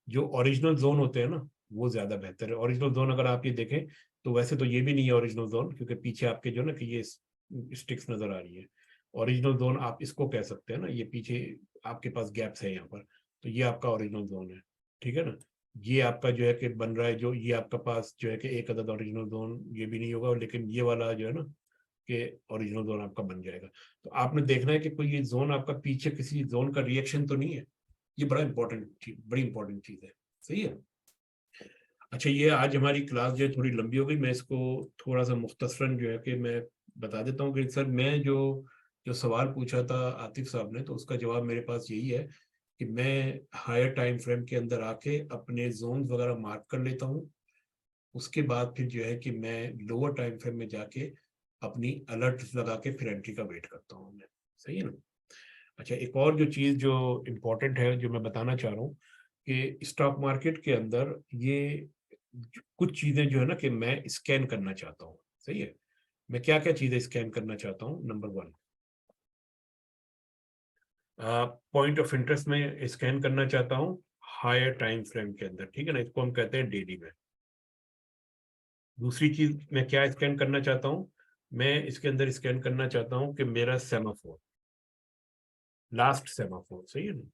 जो ओरिजिनल जोन होते हैं ना वो ज्यादा बेहतर है। ओरिजिनल जोन अगर आप ये देखें तो वैसे तो ये भी नहीं है ओरिजिनल जोन, क्योंकि पीछे आपके जो ना कि ये स्टिक्स नजर आ रही है। ओरिजिनल जोन आप इसको कह सकते हैं ना, ये पीछे आपके पास गैप्स है यहाँ पर, तो ये आपका ओरिजिनल जोन है, ठीक है ना। ये आपका जो है कि बन रहा है, जो ये आपका पास जो है कि एक अदद ओरिजिनल जोन ये भी नहीं होगा, लेकिन ये वाला जो है ना कि ओरिजिनल जोन आपका बन जाएगा। तो आपने देखना है कि कोई ये जोन आपका पीछे किसी जोन का रिएक्शन तो नहीं है। ये बड़ी इंपॉर्टेंट चीज है, सही है। अच्छा, ये आज हमारी क्लास जो है थोड़ी लंबी हो गई, मैं इसको थोड़ा सा मुख्तसरन जो है कि मैं बता देता हूँ कि सर मैं जो जो सवाल पूछा था आतिफ साहब ने, तो उसका जवाब मेरे पास यही है कि मैं हायर टाइम फ्रेम के अंदर आके अपने जोन्स वगैरह मार्क कर लेता हूँ। उसके बाद फिर जो है कि मैं लोअर टाइम फ्रेम में जाके अपनी अलर्ट लगा के फिर एंट्री का वेट करता हूँ मैं, सही है ना। अच्छा, एक और जो चीज जो इम्पोर्टेंट है जो मैं बताना चाह रहा हूँ कि स्टॉक मार्केट के अंदर ये कुछ चीजें जो है ना कि मैं स्कैन करना चाहता हूँ, सही है। मैं क्या क्या चीजें स्कैन करना चाहता हूँ। नंबर 1, पॉइंट ऑफ इंटरेस्ट में स्कैन करना चाहता हूँ हायर टाइम फ्रेम के अंदर, ठीक है ना, इसको हम कहते हैं डेली में। दूसरी चीज मैं क्या स्कैन करना चाहता हूँ, मैं इसके अंदर स्कैन करना चाहता हूँ कि मेरा सेमाफोर, लास्ट सेमाफोर, सही है ना।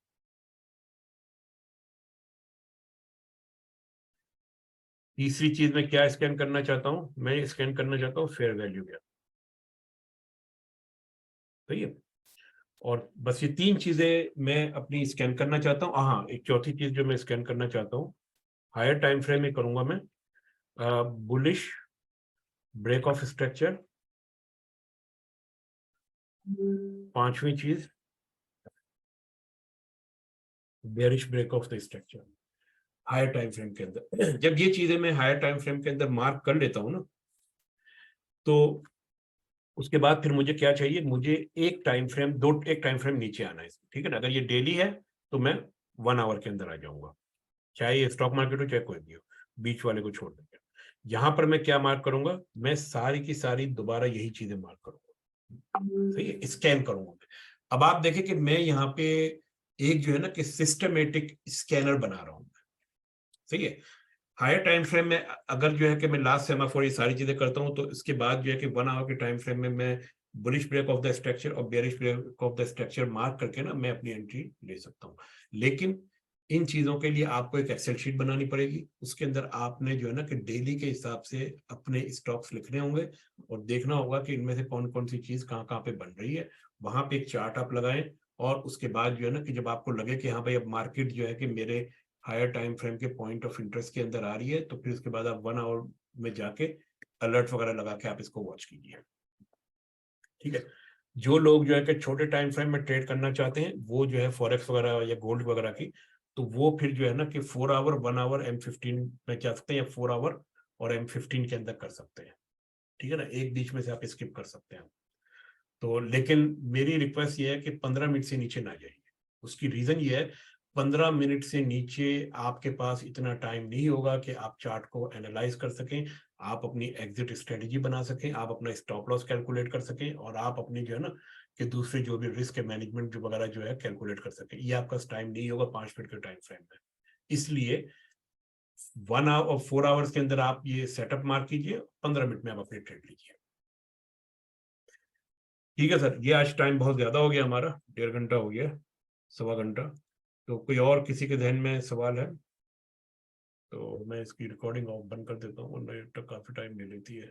तीसरी चीज मैं क्या स्कैन करना चाहता हूँ, मैं स्कैन करना चाहता हूँ फेयर वैल्यू गैप, सही है। और बस ये 3 चीजें मैं अपनी स्कैन करना चाहता हूँ। हाँ, एक चौथी चीज जो मैं स्कैन करना चाहता हूँ हायर टाइम फ्रेम में करूंगा मैं, बुलिश ब्रेक ऑफ स्ट्रक्चर। 5वीं चीज bearish break of the structure higher time frame के अंदर। जब ये चीजें मैं हायर टाइम फ्रेम के अंदर मार्क कर लेता हूँ ना, तो उसके बाद फिर मुझे क्या चाहिए, मुझे एक टाइम फ्रेम नीचे आना है, ठीक है ना। अगर ये डेली है तो मैं 1 आवर के अंदर आ जाऊंगा, चाहे ये स्टॉक मार्केट हो चाहे कोई भी हो, बीच वाले को छोड़ देंगे। यहाँ पर मैं क्या मार्क करूंगा, मैं सारी की सारी दोबारा यही चीजें मार्क करूंगा, सही है, स्कैन करूंगा। अब आप देखें कि मैं यहाँ पे एक जो है ना कि सिस्टमेटिक स्कैनर बना रहा हूँ, सही है। हायर टाइम फ्रेम में अगर जो है कि मैं लास्ट सेमाफोर ये सारी चीजें करता हूँ, तो इसके बाद जो है कि 1 आवर के टाइम फ्रेम में मैं bullish break of the structure और bearish break of the structure mark करके ना मैं अपनी एंट्री ले सकता हूँ। लेकिन इन चीजों के लिए आपको एक एक्सेल शीट बनानी पड़ेगी, उसके अंदर आपने जो है ना कि डेली के हिसाब से अपने स्टॉक्स लिखने होंगे और देखना होगा कि इनमें से कौन कौन सी चीज कहाँ कहाँ पे बन रही है। वहां पे एक चार्ट आप लगाएं, और उसके बाद जो है ना कि जब आपको लगे कि हाँ भाई अब मार्केट जो है कि मेरे हायर टाइम फ्रेम के पॉइंट ऑफ इंटरेस्ट के अंदर आ रही है, तो फिर उसके बाद आप 1 आवर में जाके अलर्ट वगैरह लगा के आप इसको वॉच कीजिए, ठीक है। जो लोग जो है कि छोटे टाइम फ्रेम में ट्रेड करना चाहते हैं, वो जो है फॉरेक्स वगैरह या गोल्ड वगैरह की, तो वो फिर जो है ना कि 4 आवर 1 आवर M15 में जा सकते हैं, या 4 आवर और M15 के अंदर कर सकते हैं, ठीक है ना। एक बीच में से आप स्किप कर सकते हैं। तो लेकिन मेरी रिक्वेस्ट ये है कि 15 मिनट से नीचे ना जाइए। उसकी रीजन ये है, 15 मिनट से नीचे आपके पास इतना टाइम नहीं होगा कि आप चार्ट को एनालाइज कर सकें, आप अपनी एग्जिट स्ट्रेटेजी बना सकें, आप अपना स्टॉप लॉस कैलकुलेट कर सकें, और आप अपनी जो है ना कि दूसरे जो भी रिस्क मैनेजमेंट जो वगैरह जो है कैलकुलेट कर सकें। ये आपका टाइम नहीं होगा 5 मिनट के टाइम फ्रेम में। इसलिए 1 आवर और 4 आवर्स के अंदर आप ये सेटअप मार्क कीजिए, 15 मिनट में आप अपनी ट्रेड लीजिए, ठीक है सर। ये आज टाइम बहुत ज्यादा हो गया हमारा, 1.5 घंटा हो गया, 1.25 घंटा। तो कोई और किसी के ध्यान में सवाल है तो मैं इसकी रिकॉर्डिंग ऑफ बंद कर देता हूँ, वरना ये काफी टाइम ले लेती है।